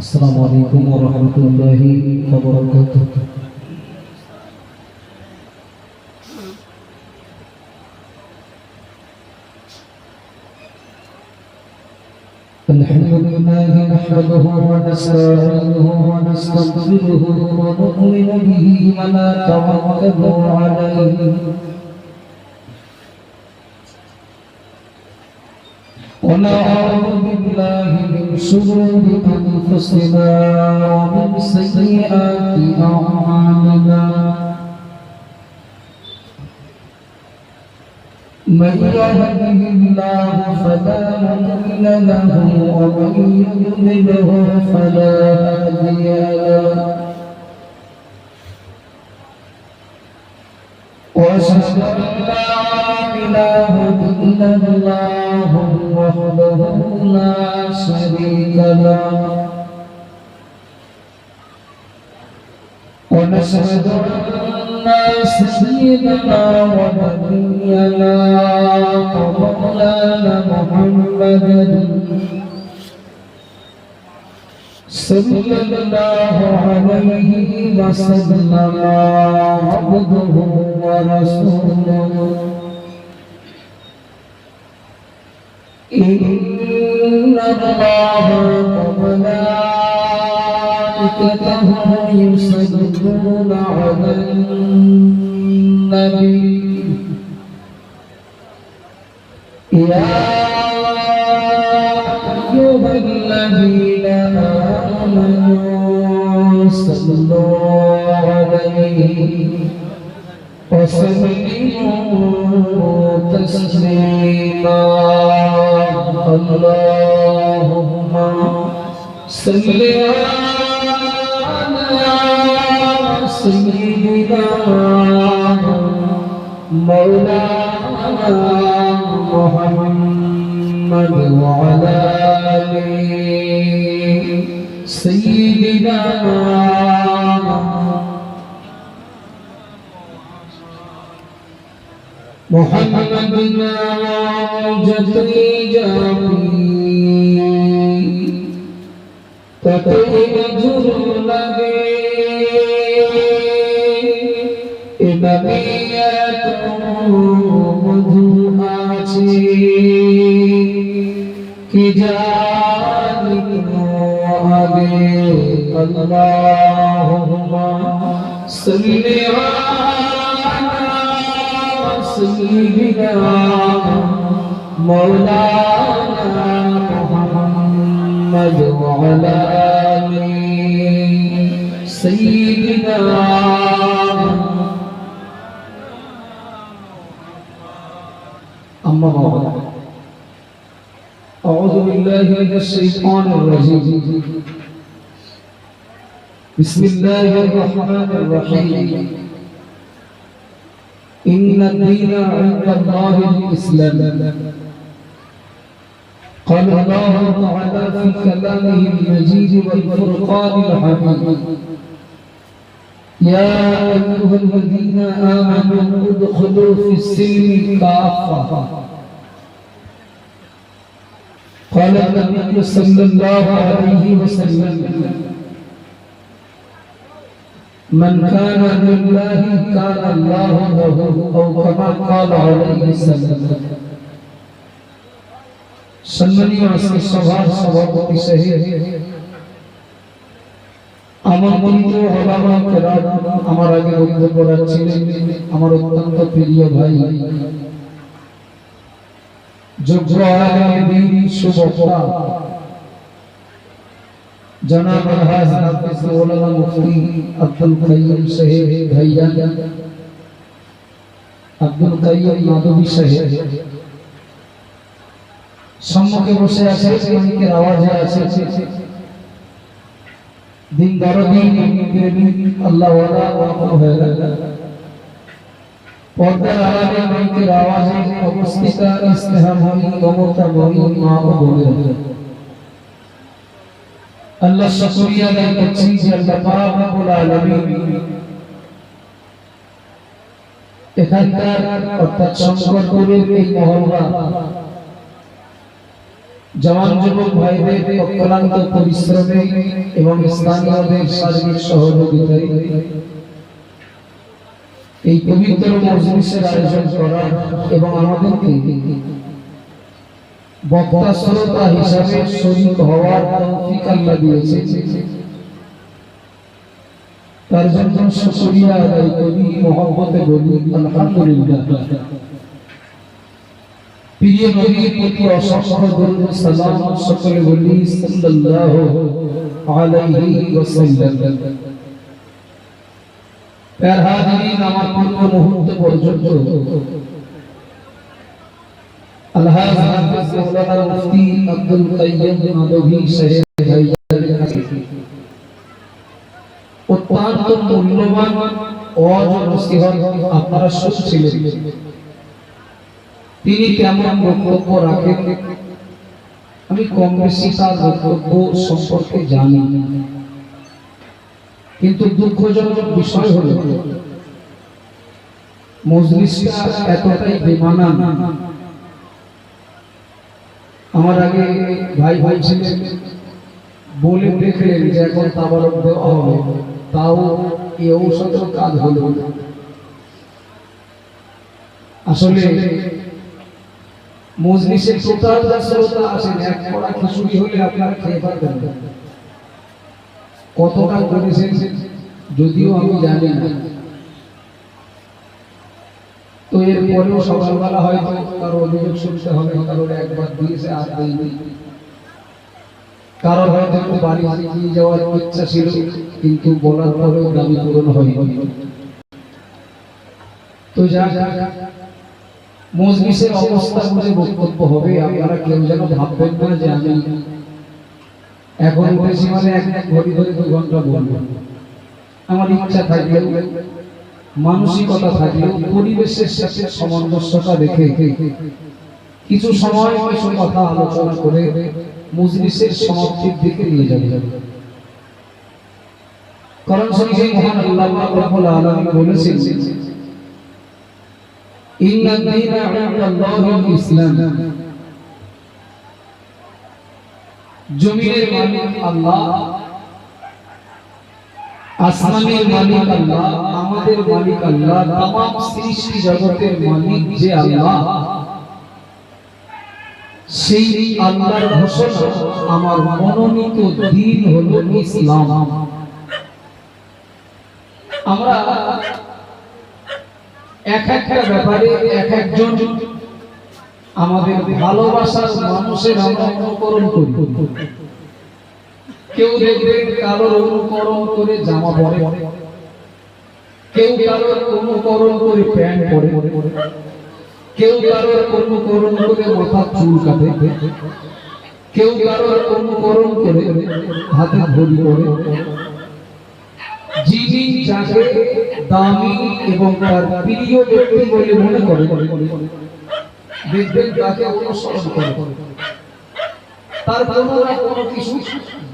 Assalamualaikum warahmatullahi wabarakatuh. Alhamdulillah nahmaduhu wa nasta'inuhu wa nastaghfiruhu wa nu'minu bihi wa natawakkalu alayhi wa na'udzu billahi min shururi anfusina wa min sayyiati a'malina. من يهده الله فلا مضل له ومن يضلله فلا هادي له واشهد ان لا اله الا الله وحده لا شريك له ونشهد أن سيدنا ونبينا ومولانا محمدا صلى الله عليه وسلم عبده ورسوله إن الله وملائكته يصلون على النبي يا أيها الذين آمنوا صلوا عليه وسلموا تسليما اللهم صل سيدنا مولانا محمد وعلى آله سيدنا محمد جتي جامي تطيب جرلبي نبيات مدهاتي كجانب عليك اللهم صل على سيدنا مولانا محمد وعلى آله سيدنا أما بعد أعوذ بالله من الشيطان الرجيم بسم الله الرحمن الرحيم إن الدين عند الله الإسلام قال الله تعالى في كلامه المجيد والفرقان الحميد يا أيها الذين آمنوا ادخلوا في السلم كافة قال النبي صلى الله عليه وسلم من كان لله كان الله له أو كما قال عليه السلام সম্মানীয় আজকে সভার সভাপতি সাহেব আমন্ত্রিত ওলামা কেরাম আমার আগে বক্তব্য রাখছিলেন আমার অত্যন্ত প্রিয় ভাই যোগ্য আলেম সুবক্তা জনাব হাফেজ ওলামা মুফতি আব্দুল কাইয়ুম সাহেব ভাইজান আব্দুল কাইয়ুম মাদবী সাহেব সম্মুখে বসে আছে মাইকের আওয়াজে আছে দিন দরদি আল্লাহ ওয়ালা ওয়া পর্দার আড়ালে মাইকের আওয়াজে উপস্থিত ইস্তেহামী মমতা বড়ি মা ও বোনেরা আল্লাহ শুকরিয়া আদায় করছি যে আল্লাহ পাক রব্বুল আলামিন এখানকার অর্থাৎ শঙ্করপুরের এই মহল্লা জওয়ান যুবক ভাইদের অক্লান্ত পরিশ্রমে এবং স্থানীয়দের সার্বিক সহযোগিতায় এই পবিত্র মজলিসের আয়োজন করা এবং আমাদেরকে বক্তা শ্রোতা হিসাবে শরীক হওয়ার তৌফিক আল্লাহ দিয়েছে। তার জন্য শুকরিয়া আদায় করি, মহব্বতে বলি আলহামদুলিল্লাহ। প্রিয় নবীর প্রতি অসংখ্য দরুদ সালাম সকলে বলি সাল্লাল্লাহু আলাইহি ওয়াসাল্লাম। প্যার হাজিরিন, আমার পূর্ব মুহূর্ত পর্যন্ত আলহাজ হাফেজ মাওলানা মুফতি আব্দুল কাইয়্যিম নাদভী সাহেব ভাইজানের কাছে অত্যন্ত মূল্যবান ওয়াজ ও নসিহত আপনারা শুনছিলেন। তিনি কেমন বক্তব্য রাখেন আমি কম বেশি তার বক্তব্য সম্পর্কে জানি, কিন্তু দুঃখজনক বিষয় হলো মজলিসটা এতটাই বেমানান। আমার আগে ভাই ভাই ছিলেন, বলে দেখলেন যে এখন তাবারক দেওয়া হবে, তাও এই ঔষধ কাজ হলো। আসলে মজলিসে টোটাল শ্রোতা আসেন, এক পড়া খিচুড়ি হলে আপনারা খেয়ে পারবেন না। কতটা করেছেন যদিও আমি জানি না। তো এরপরেও সকালবেলা হয়তো কারো অভিযোগ শুনতে হবে, কারোর একবার দিয়েছে আর দেয়নি, কারোর হয়তো একটু বাড়ি নিয়ে যাওয়ার ইচ্ছা ছিল কিন্তু বলার পরেও দাবি পূরণ হয়নি। তো যা মজলিসের অবস্থা বুঝে বক্তব্য হবে। আপনারা কেউ যেন ভাববেন না যে আমি এখন বলেছি মানে এক ঘড়ি ধরে 2 ঘন্টা বলবো। আমার ইচ্ছা থাকলেও, মানসিকতা থাকলেও, পরিবেশের সাথে সামঞ্জস্যতা রেখে কিছু সময় কিছু কথা আলোচনা করে মজলিসের সমাপ্তির দিকে নিয়ে যাবে। কোরআন শরীফে মহান আল্লাহ রাব্বুল আলামিন বলেছেন, ইন্না দীনা ইনদাল্লাহিল ইসলাম। জমিনের মালিক আল্লাহ, আসমানের মালিক আল্লাহ, আমাদের মালিক আল্লাহ, तमाम সৃষ্টি জগতের মালিক যে আল্লাহ, সেই আল্লাহর ঘোষণা আমার মনোনীত দ্বীন হলো ইসলাম। আমরা এক একটা ব্যাপারে এক একজন আমাদের ভালোবাসার মানুষের আমরা অনুকরণ করি। কেউ দেখবেন কারোর অনুকরণ করে জামা পরে, কেউ কারোর অনুকরণ করে প্যান্ট পরে, কেউ কারোর অনুকরণ করে মাথার চুল কাটে, কেউ কারোর অনুকরণ করে হাতে ঘড়ি পরে। যিনি যাকে দামি এবং তার প্রিয় ব্যক্তি বলে মনে করে দেখবেন তাকে অনুসরণ করে, তার কোনো না কোনো কিছু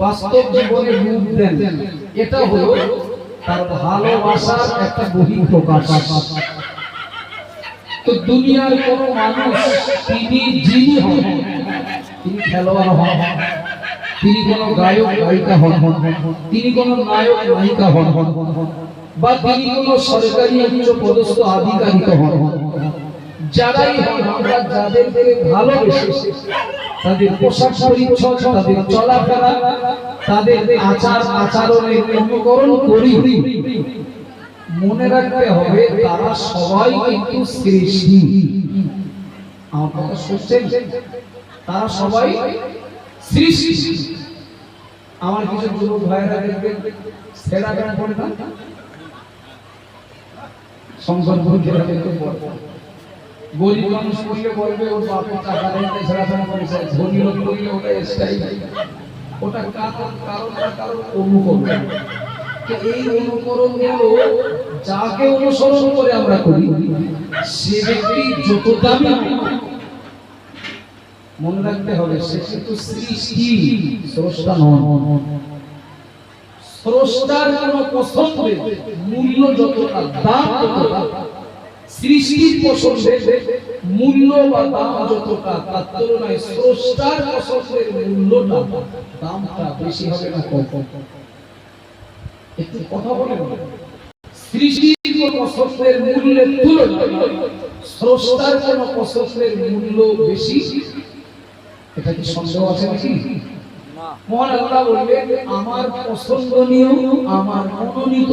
বাস্তব জীবনে রূপ দেন। এটা হলো তার ভালোবাসার একটা বহিঃপ্রকাশ। তো দুনিয়ার কোন মানুষ তিনি যিনি হন, তিনি খেলোয়াড় হন, তিনি কোন গায়ক গায়িকা হন, তিনি কোন নায়ক নায়িকা হন, বা তিনি কোন সরকারি উচ্চ পদস্থ আধিকারিক হন, যারাই হন, আমরা যাদেরকে ভালোবেসে তাদের পোশাক পরিচ্ছদ, তাদের চলাফেরা, তাদের আচার আচরণের অনুকরণ করি, মনে রাখতে হবে তারা সবাই কিন্তু সৃষ্টি। আপনারা শুনছেন, তারা সবাই সৃষ্টি। আমার কিছু যুবক ভাইরা দেখবেন সেরা গান পড়ে না, সংকল্প গরিব মানুষ করলে বলবে ওর বাপের টাকা দেয় তাই সেরাখানা করেছে, ধনী লোক করলে ওটা স্টাইল, ওটা কারণ অনুকরণ। এই অনুকরণ গুলো যাকে অনুসরণ করে আমরা করি সে ব্যক্তি যত দামি, মনে রাখতে হবে সে কিন্তু সৃষ্টি, স্রষ্টা নন। স্রষ্টার কোন পছন্দের মূল্য যতটা, দাম ততটা, সৃষ্টির পছন্দের মূল্য বা দাম যতটা, তার তুলনায় স্রষ্টার পছন্দের মূল্যটা, দামটা বেশি হবে না কম? একটু কথা বলেন। সৃষ্টির পছন্দের মূল্যের তুলনায় স্রষ্টার কোন পছন্দের মূল্য বেশি? এটা কি সন্দেহ আছে নাকি? মহান আল্লাহ বললেন, আমার পছন্দনীয়, আমার মনোনীত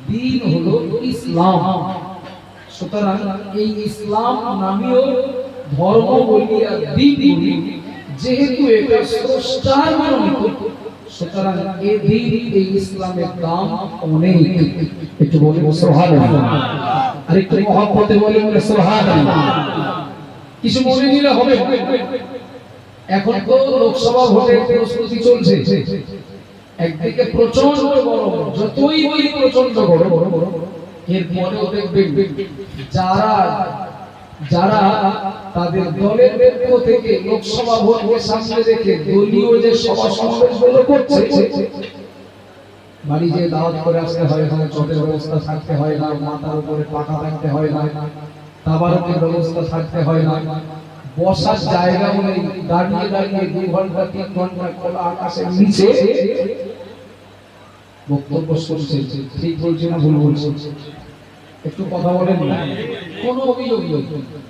দিন হলো ইসলাম। সুতরাং এই ইসলাম নামীয় ধর্ম বলিয়া দিন বলি, যেহেতু এটা স্রষ্টার মনোনীত, সুতরাং এই দিন, এই ইসলামের দাম অনেক। একটু বলবো সুবহানাল্লাহ, আর একটু মহব্বতে বলবো সুবহানাল্লাহ। কিছু মনে নিলে হবে। এখন তো লোকসভা ভোটের প্রস্তুতি চলছে। একদিকে প্রচন্ড গরম, যতই বলি প্রচন্ড গরম, এরপরেও দেখবেন যারা তাদের দলের পক্ষ থেকে লোকসভা ভোটকে সামনে রেখে দলীয় যে সভা সমাবেশগুলো করছে, বাড়ি যে দাওয়াত করে আসতে হয় না, চটের ব্যবস্থা থাকতে হয় না, মাথার উপরে পাখা থাকতে হয় না, তাবারকের ব্যবস্থা থাকতে হয় না, বসার জায়গাও নেই, দাঁড়িয়ে দাঁড়িয়ে 2 ঘন্টা 3 ঘন্টা খোলা আকাশের নিচে বক্তব্য শুনছে। ঠিক বলছি না ভুল বলছি? একটু কথা বলেন না। কোনো অভিযোগ নেই,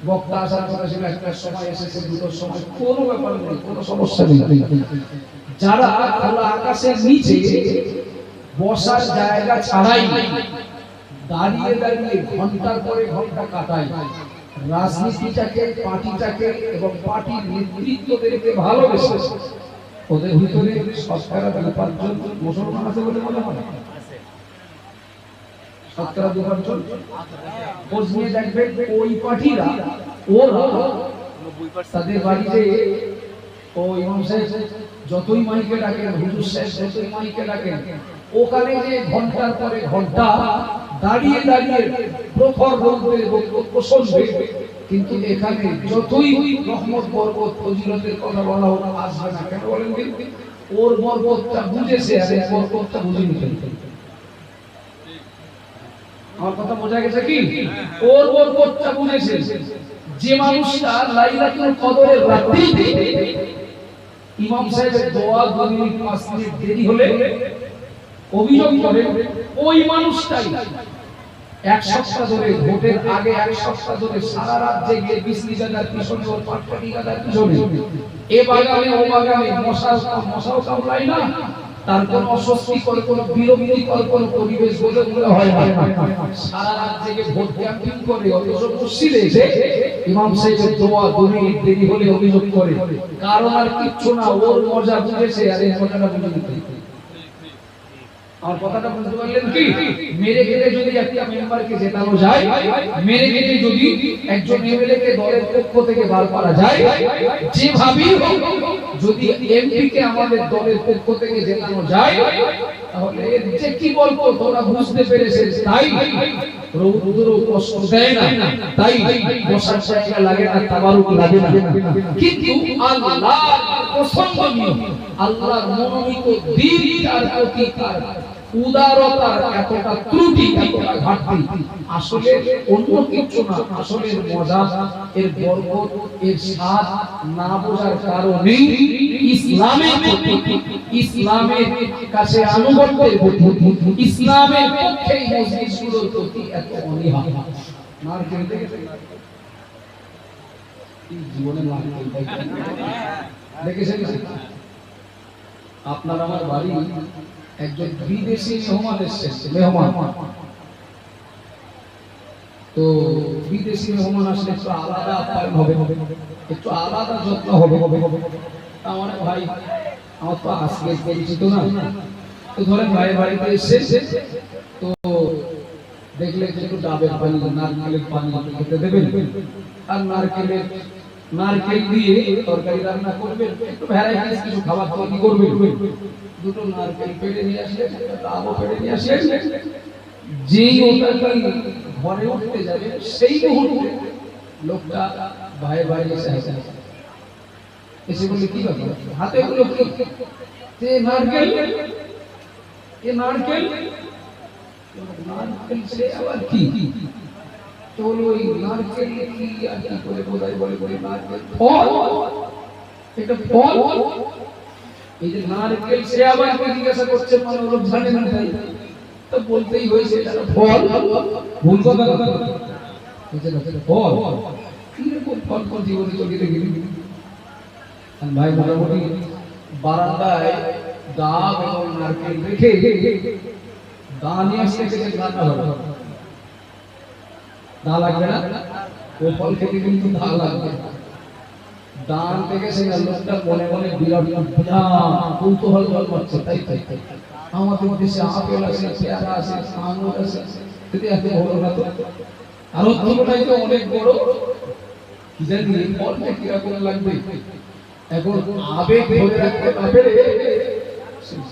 বক্তা আসার কথা ছিল একটার সময়, এসেছে 2টোর সময়, কোনো ব্যাপার নেই, কোনো সমস্যা নেই। যারা খোলা আকাশের নিচে বসার জায়গা ছাড়াই দাঁড়িয়ে দাঁড়িয়ে ঘন্টার পরে ঘন্টা কাটায়, রাজনীতিটাকে, পার্টিটাকে এবং পার্টির নেতৃত্বদেরকে ভালোবেসে, ওদের ভিতরে শতকরা 2-5 জন মুসলমান আছে বলে মনে হয়? শতকরা 2-5 জন খোঁজ নিয়ে দেখবেন, ওই পার্টিরা ওরা তাদের বাড়িতে ও ইমাম সাহেব যতই মাইকে ডাকেন, হুজুর সাহেব যতই মাইকে ডাকেন, ওখানে যে ঘন্টার পরে ঘন্টা দাঁড়িয়ে দাঁড়িয়ে প্রখর রৌদ্রে বক্তব্য শুনবে, কিন্তু এখানে যতই রহমত বরকত ফজিলতের কথা বলা হোক, আসবে না। কেন বলেন? ওর বরকতটা বুঝেছে আর এর বরকতটা বুঝিনি। আমার কথা বোঝা গেছে কি? ওর বরকতটা বুঝেছে। যে মানুষটা লাইলাতুল কদরের রাতে ইমাম সাহেবের দোয়া 2 মিনিট 5 মিনিট দেরি হলে অভিযোগ করে, ওই মানুষটাই 1 সপ্তাহ ধরে, ভোটের আগে 1 সপ্তাহ ধরে সারা রাত জেগে বিজলি গাদার পিছনে, ওর পাটপাটি গাদার পিছনে, এ বাগানে ও বাগানে মশাও কামড়ায় না, তার কোনো অস্বস্তিকর, কোনো বিরক্তিকর কোনো পরিবেশ বলে মনে হয় না। সারা রাত জেগে ভোট ক্যাম্পিং করে, অথচ মসজিদে এসে ইমাম সাহেবের দোয়া 2 মিনিট দেরি হলে অভিযোগ করে। কারণ আর কিচ্ছু না, ওর মজা বুঝেছে আর এই মজাটা বুঝে নিতে। আর কথাটা বুঝতে পারলেন কি? মেরে কেটে যদি একটা মেম্বারকে জেতানো যায়, মেরে কেটে যদি একজন এমএলএ কে দলের পক্ষ থেকে বার করা যায়, যেভাবেই হোক যদি এমপি কে আমাদের দলের পক্ষ থেকে জেতানো যায়, তাহলে যে কি বলবো তোমরা বুঝতে পেরেছেন। তাই রৌদ্র কষ্ট দেয় না, তাই বসার জায়গা লাগে না, তাবারুক লাগে না। কিন্তু আল্লাহর পছন্দনীয়, আল্লাহর মনোনীত দিনটার প্রতি তার উদারতার এতটা ত্রুটি, এতটা ঘাটতি, আসলে অন্য কিছু না, আসলে মজা, এর বরকত, এর স্বাদ না বোঝার কারণে ইসলামের প্রতি, ইসলামের কাছে আনুগত্যের প্রতি, ইসলামের পক্ষে মজলিসগুলোর প্রতি এত অনীহা। মার্কেট জীবনে মার্কেট দেখেছেন? আপনার আমার বাড়ি একজন বিদেশি মেহমান এসেছে, মেহমান। তো বিদেশি মেহমান আসলে একটু আলাদা আপ্যায়ন হবে, একটু আলাদা যত্ন হবে। আমার ভাই, আমার তো আজকে পরিচিত না, তো ধরেন ভাইয়ের বাড়িতে এসেছে, তো দেখলে একটু ডাবের পানি, নারকেলের পানি খেতে দেবেন, আর নারকেল দিয়ে তরকারি রান্না করবেন, একটু ভ্যারাইটিস কিছু খাবার তৈরি করবেন। 2টো নারকেল পেড়ে নিয়ে আসলেন, একটা ডাবও পেড়ে নিয়ে আসলেন। যেই ওটা ঘরে উঠতে যাবে, সেই মুহূর্তে লোকটা ভাইয়ের বাড়ি এসে বলে, কি ব্যাপার হাতে গুলো কি? নারকেল। নারকেল সে আবার কি? তো ওই নারকেল কি আর কি করে বোঝাই বলে নারকেল ফল, এটা ফল। এই যে নারকেল, সে আবার জিজ্ঞাসা করছে মানে লোক জানে না তাই তো বলতেই হয়েছে এটা ফল। ভুল কথা কথা ফল কিরকম ফল ফল জীবনে চলে গেলি। ভাই মোটামুটি বারান্দায় ডাব এবং নারকেল রেখে দা নিয়ে আসতে গেছে, রান্না হবে দা লাগবে না, ও ফল খেতে কিন্তু দা লাগবে। দান থেকে সে লোকটা মনে মনে বিরাট কৌতূহল জন্মাচ্ছে, তাই তাই তাই আমাদের দেশে আপেল আছে, পেয়ারা আছে, আঙুর আছে, যদি এত বড় না তো আর অন্যটাই তো অনেক বড়, কি জানি এই ফলটা কিরকম লাগবে। এখন আবেগ ধরে রাখতে না পেরে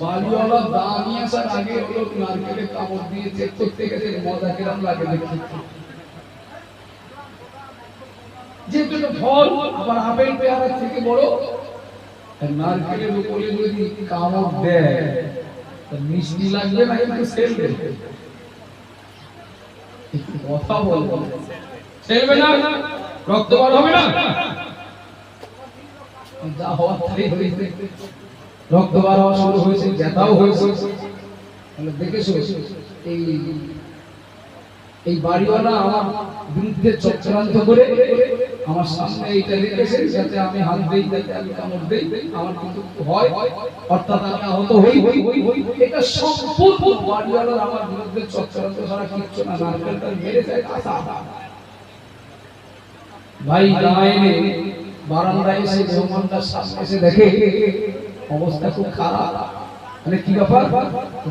বাড়িওয়ালা দাম নিয়ে আসার আগে লোক নারকেলের কামড় দিয়ে চেক করতে গেছে মজা কিরকম লাগে দেখতে। যেহেতু ফল আবার আপেল পেয়ারা থেকে বড়, নারকেলের উপরে যদি কামড় দেয় মিষ্টি লাগবে না কিন্তু সেলবে, কথা বলবো সেলবে না, রক্ত বার হবে না, যা হওয়ার তাই হয়েছে, রক্ত বার হওয়া শুরু হয়েছে, ব্যথাও হয়েছে। দেখেছো এই বাড়িওয়ালা আমার বিরুদ্ধে চক্রান্ত করে আমার সামনে এইটা রেখেছে যাতে আমি হাত দেই, যাতে আমি কামড় দেই, আমার কিন্তু হয় অর্থাৎ আমি আহত হই। এটা সম্পূর্ণ বাড়িওয়ালার আমার বিরুদ্ধে চক্রান্ত ছাড়া কিচ্ছু না। নারকেলটা মেরে যায় আশা। ভাই গায়ে বারান্দায় এসে মেহমানটার সামনে এসে দেখে অবস্থা খুব খারাপ। মানে কি ব্যাপার,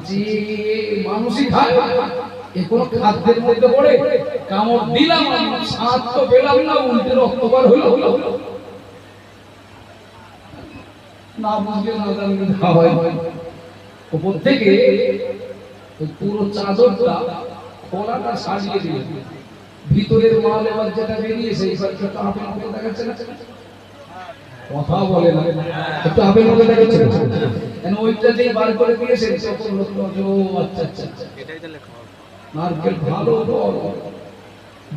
যে মানুষই খায় এ কোন খাদ্যের মধ্যে পড়ে, কামড় দিলাম স্বাদ তো পেলাম না, উল্টে রক্তবার হলো না, বুঝলে না জানলে খাওয়াই উপর থেকে পুরো চাদরটা খোলাটা সাজিয়ে দিল, ভিতরের মাল এবার যেটা বেরিয়েছে এইবার তো আপেল মতো দেখাচ্ছে না, কথা বলে না একটু আপেল মতো দেখাচ্ছে কেন, ওইটা যে বার করে দিয়েছে তখন লোক আচ্ছা আচ্ছা এটাই তো লেখা নারকেল ভালো বড়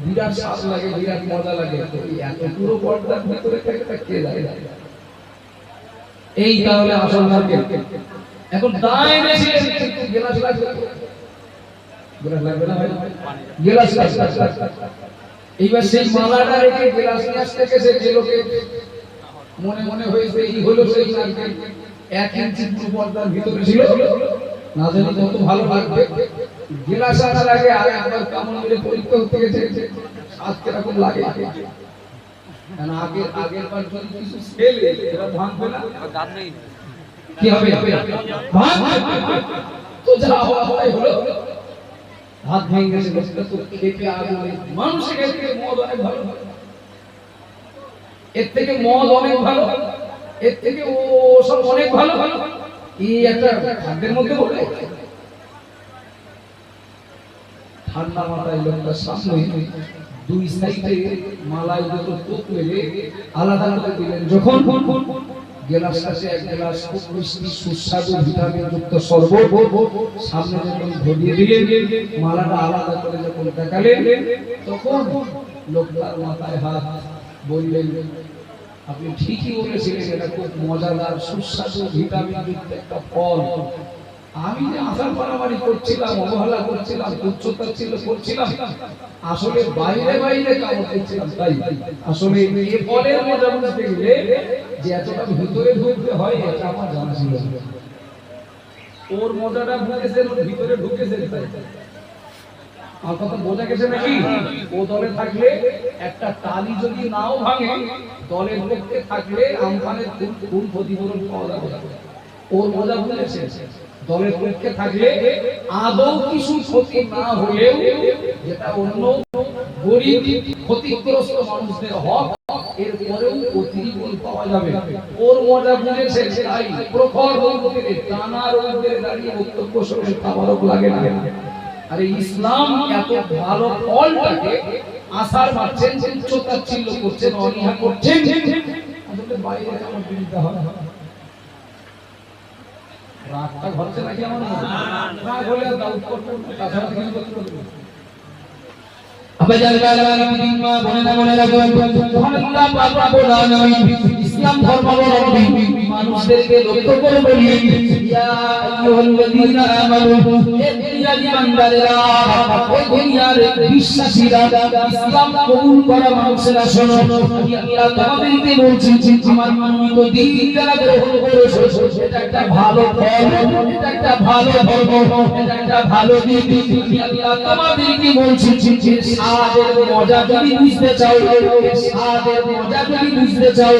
বিরাট স্বাদ লাগে, বিরাট মজা লাগে, এত পুরো পর্দার ভিতরে একটা কে যায়। এই তাহলে আসল নারকেল। এখন দায় বেশি গ্লাস লাগবে, গ্লাস লাগবে না ভাই, গ্লাস লাগবে। এইবার সেই মালাটা রেখে গ্লাস নিয়ে আসতে গেছে, যে লোকে মনে মনে হয়েছে এই হলো সেই নারকেল, 1 ইঞ্চি পুরো পর্দার ভিতরে ছিল, না জানি কত ভালো লাগবে। গ্লাস আনার আগে একবার কামড় মেরে পরীক্ষা করতে গেছে স্বাদ কিরকম লাগে, কারণ আগের বার যদি কিছু খেলে এরা ভাঙবে না, কি হবে তো যা হওয়াই হলো, হাত ভেঙে গেছে, তো খেতে আগুনে মানুষের ক্ষেত্রে মদ অনেক ভালো, এর থেকে মদ অনেক ভালো, এর থেকে ও সব অনেক ভালো, এই একটা খাদ্যের মধ্যে বলে ঠান্ডা মাথায় লোকটার সামনে দুই সাইডে মালায় যত তোপ মেলে আলাদা আলাদা দিলেন। যখন গ্লাস কাছে এক গ্লাস খুব মিষ্টি সুস্বাদু ভিটামিন যুক্ত শরবত সামনে যখন ধরিয়ে দিলেন, মালাটা আলাদা করে যখন দেখালেন, তখন লোকটার মাথায় হাত, বললেন আপনি ঠিকই বলেছিলেন, এটা খুব মজাদার সুস্বাদু ভিটামিন যুক্ত একটা ফল। আমি যে আশা পারামারি করছিলাম, অবহেলা করছিলাম, তুচ্ছতা ছিল করছিলাম, আসলে বাইরে বাইরে কামড় দিচ্ছিলাম, তাই আসলে এই ফলের মজা বুঝতে গেলে যে এতটা ভিতরে ঢুকতে হয় এটা আমার জানা ছিল। ওর মজাটা বুঝেছে, ওর ভিতরে ঢুকেছে, তাই আমার কথা বোঝা গেছে নাকি? ও দলে থাকলে একটা টালি যদি নাও ভাঙে, দলের পক্ষে থাকলে আমফানের খুব ক্ষতিপূরণ পাওয়া যাবে। ওর মজা বুঝেছে, দলের পক্ষে থাকলে আদৌ কিছু ক্ষতি না হলেও যেটা অন্য গরিব ক্ষতিগ্রস্ত মানুষদের হক, এরপরেও প্রতিদিন পাওয়া যাবে। ওর মজা বুঝেছে, তাই প্রখর রৌদ্রে টানা রৌদ্রে দাঁড়িয়ে বক্তব্য শুনে খাবারও লাগে না। আর ইসলাম এত ভালো ফলটাকে আসার মারছেন, উচ্চতার চিহ্ন করছেন, অনীহা করছেন, আসলে বাইরে কেমন বিরুদ্ধে হয় রাগটা ঘটছে নাকি আমার মনে? রাগ হলে দাউদ করবেন, তাছাড়া কিছু করতে পারবেন। আবে জানলার দিনমা বনে রাখো আল্লাহ পাক রব্বুল আলামিন ইসলাম ধর্মাবলম্বী মানুষদেরকে লক্ষ্য করে বলি ইয়া আইয়ুহাল্লাযীনা আমানু হে দুনিয়ার ঈমানদারেরা ও দুনিয়ার বিশ্বাসীরা ইসলাম কবুল করা মানুষেরা শোনো আল্লাহ তোমাদেরকে বলছি আমার মনোনীত দিন যারা গ্রহণ করেছো এটা একটা ভালো ফল এটা একটা ভালো ধর্ম এটা একটা ভালো দিন আল্লাহ তোমাদেরকে বলছি যে সাদের মজা যদি বুঝতে চাও সাদের মজা যদি বুঝতে চাও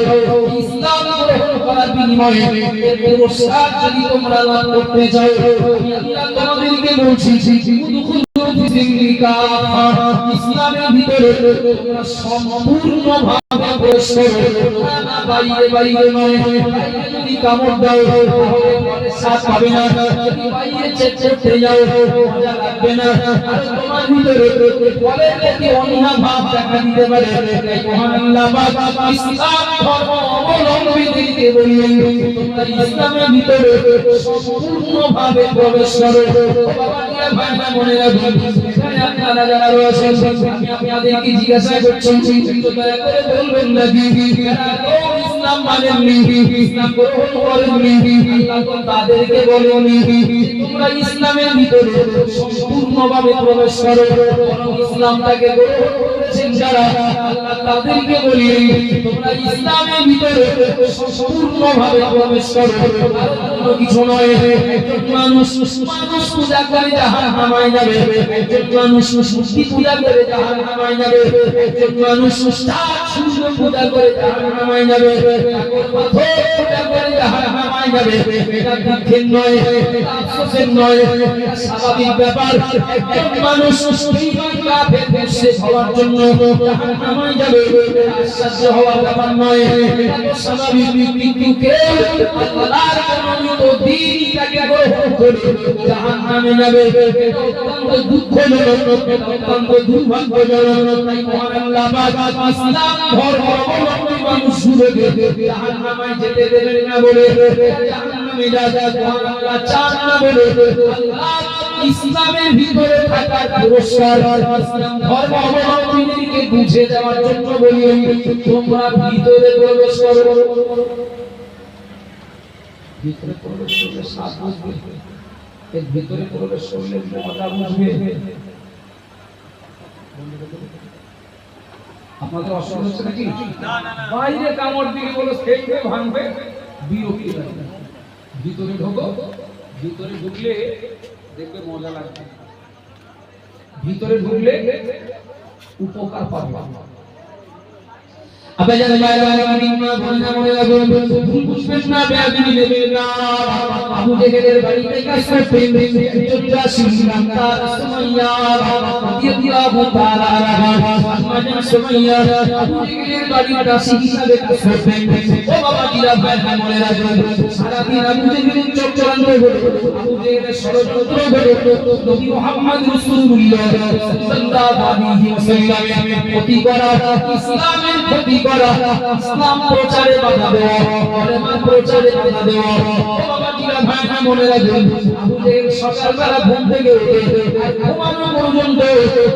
ইসলাম গ্রহণ করার বিনিময়ে এর পুরস্কার যদি তোমরা লাভ করতে চাও আল্লাহ তোমাদেরকে বলছি ইসলামের ভিতরে তোমরা সম্পূর্ণভাবে প্রবেশ করো না বাইরে বাইরে নয় যদি কামড় দাও তাহলে পরে স্বাদ পাবে না যদি বাইরে চেটে যাও মজা লাগবে না আর তোমার ভিতরে ফলের প্রতি অনীহা ভাব দেখা দিতে পারে তাই মহান আল্লাহ পাক ইসলাম ধর্ম অবলম্বীদেরকে বললেন তোমরা ইসলামের ভিতরে সম্পূর্ণভাবে প্রবেশ করো বাবা দিয়া ভাইরা মনে রাখবেন এখানে আপনারা যারা রয়েছেন আমি আপনাদেরকে জিজ্ঞাসা করছি তো দয়া করে বলবেন না ইসলাম মানেননি ইসলাম গ্রহণ করেননি আল্লাহ তো তাদেরকে বলেননি তোমরা ইসলামের ভিতরে সম্পূর্ণভাবে প্রবেশ করো ইসলামটাকে গ্রহণ করেছেন যারা আল্লাহ তাদেরকে বলেন তোমরা ইসলামের ভিতরে সম্পূর্ণভাবে প্রবেশ করো আর কোনো কিছু নয় একজন মানুষ পূজা করে জাহান্নামে যাবে একজন মানুষ মূর্তি পূজা করে জাহান্নামে যাবে একজন মানুষ সূর্য পূজা করে জাহান্নামে যাবে পাথর পূজা করে জাহান্নামে যাবে এটা দুঃখের নয় এটা আফসোসের নয় এটা স্বাভাবিক ব্যাপার একজন মানুষ বেঈমান কাফের মুশরিক হওয়ার জন্য জাহান্নামে যাবে আশ্চর্য হওয়ার ব্যাপার নয় এটা তো স্বাভাবিক কিন্তু কেউ আল্লাহর মনোনীত দ্বীনটাকে গ্রহণ করে জাহান্নামে যাবে এটা অত্যন্ত দুঃখজনক অত্যন্ত দুর্ভাগ্যজনক তাই মহান আল্লাহ পাক ইসলাম ধর্ম অবলম্বী মানুষগুলোকে জাহান্নামে যেতে দেবেন না বলে জাহান্নামে যাবে মহান আল্লাহ চান না বলে আল্লাহ ইসলামের ভিতরে থাকার পুরস্কার ইসলাম ধর্ম অবলম্বীদেরকে বুঝে দেওয়ার জন্য বলেন তোমরা ভিতরে প্রবেশ করো ভিতরে প্রবেশ করলে স্বাদ বুঝবে এর ভিতরে প্রবেশ করলে মজা বুঝবে আপনাদের অসুবিধা হচ্ছে নাকি বাইরে কামড় দিকে বলো খেলবে ভাঙবে বিরক্তি লাগবে ভিতরে ঢোকো ভিতরে ঢুকলে দেখবে মজা লাগবে ভিতরে ঢুকলে উপকার পাবে আবে জান বাইরে দিনমা বন্যা মনে লাগবে ভুল বুঝবেন না বেয়াদবি নেবেন না আবু জেহেলের বাড়িতে কাজ করতেন চোদ্দা শিলাম তার সুমাইয়া রাদিয়াল্লাহু তাআলা আম্মা সুমাইয়া আবু জেহেলের বাড়িটা হিসাবে কাজ করতেন ও বাবা জিরা ভাই মনে রাখবেন সারা দিন আবু জেহেলের চক্রান্ত হলো আবু জেহেলের ষড়যন্ত্র হলো নবী মুহাম্মদ রাসূলুল্লাহ সাল্লাল্লাহু আলাইহি ওয়াসাল্লামের ক্ষতি করা ইসলামের ক্ষতি করা ইসলাম প্রচারে বাধা দেওয়া কালেমা প্রচারে বাধা দেওয়া ও বাবা জিরা ভাই মনে রাখবেন আবু জেহেল সকালবেলা ঘুম থেকে উঠে আর ঘুমানো পর্যন্ত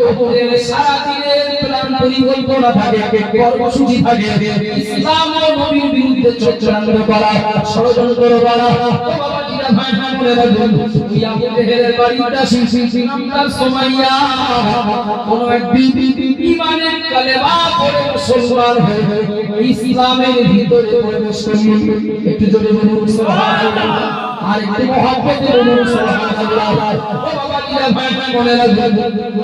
আবু জেহেল সারা দিনের প্ল্যান পরিকল্পনা থাকে কর্মসূচি থাকে ইসলাম ও নবীর বিরুদ্ধে চক্রান্ত করা ষড়যন্ত্র করা ও বাবা জিরা ভাই মনে রাখবেন ওই আবু জেহেলের বাড়িটা নামদার সুমাইয়া কোন একদিন ঈমানের কালেমা পড়ে মুসলমান হয়ে ইসলামের ভিতরে প্রবেশ করলেন একটু জোরে বলুন সুবহানাল্লাহ আর একটু মহব্বতে বলুন সুবহানাল্লাহ ও বাবা জিরা ভাই মনে রাখবেন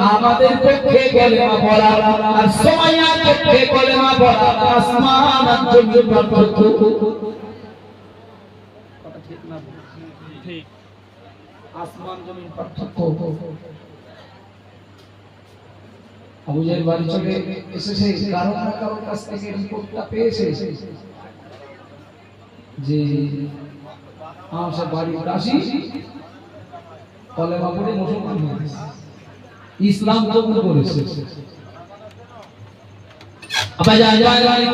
আমাদের পক্ষে কালেমা পড়া আর সুমাইয়ার পক্ষে কালেমা পড়া আসমান আর জমিনের পার্থক্য কথা ঠিক না ঠিক আসমান জমিন পার্থক্য আবু জেহেল বাড়ি চলে এসেছে কারণ না কারণ কাছ থেকে রিপোর্টটা পেয়েছে যে আমার বাড়ির কাশি কলেমা পড়ে মুসলমান হয়েছে ইসলাম কবুল করেছে আপা যায়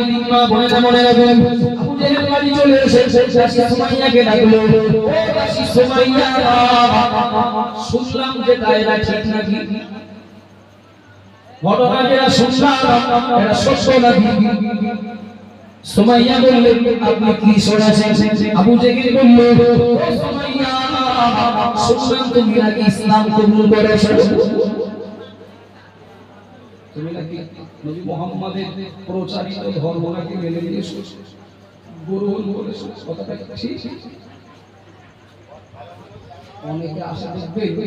দিনমা মনে রাখবেন আবু জেহেল বাড়ি চলে এসেছে দাসী সুমাইয়াকে ডাকলো ও দাসী সুমাইয়া শুনলাম যে দায়রা ঠিক নাকি ঘটনা যারা শুনলাম এটা সত্য নাকি? সুমাইয়া বললেন আপনি কি শুনেছেন? আবু জেহেল বলল ও সুমাইয়া শুনলাম তুমি নাকি ইসলাম কবুল করেছো। তুমি নাকি নবী মুহাম্মাদের প্রচারিত ধর্ম নাকি মেনে নিয়েছো, গ্রহণ করেছো, কথাটা ঠিক? অনেকে আশা দেখবে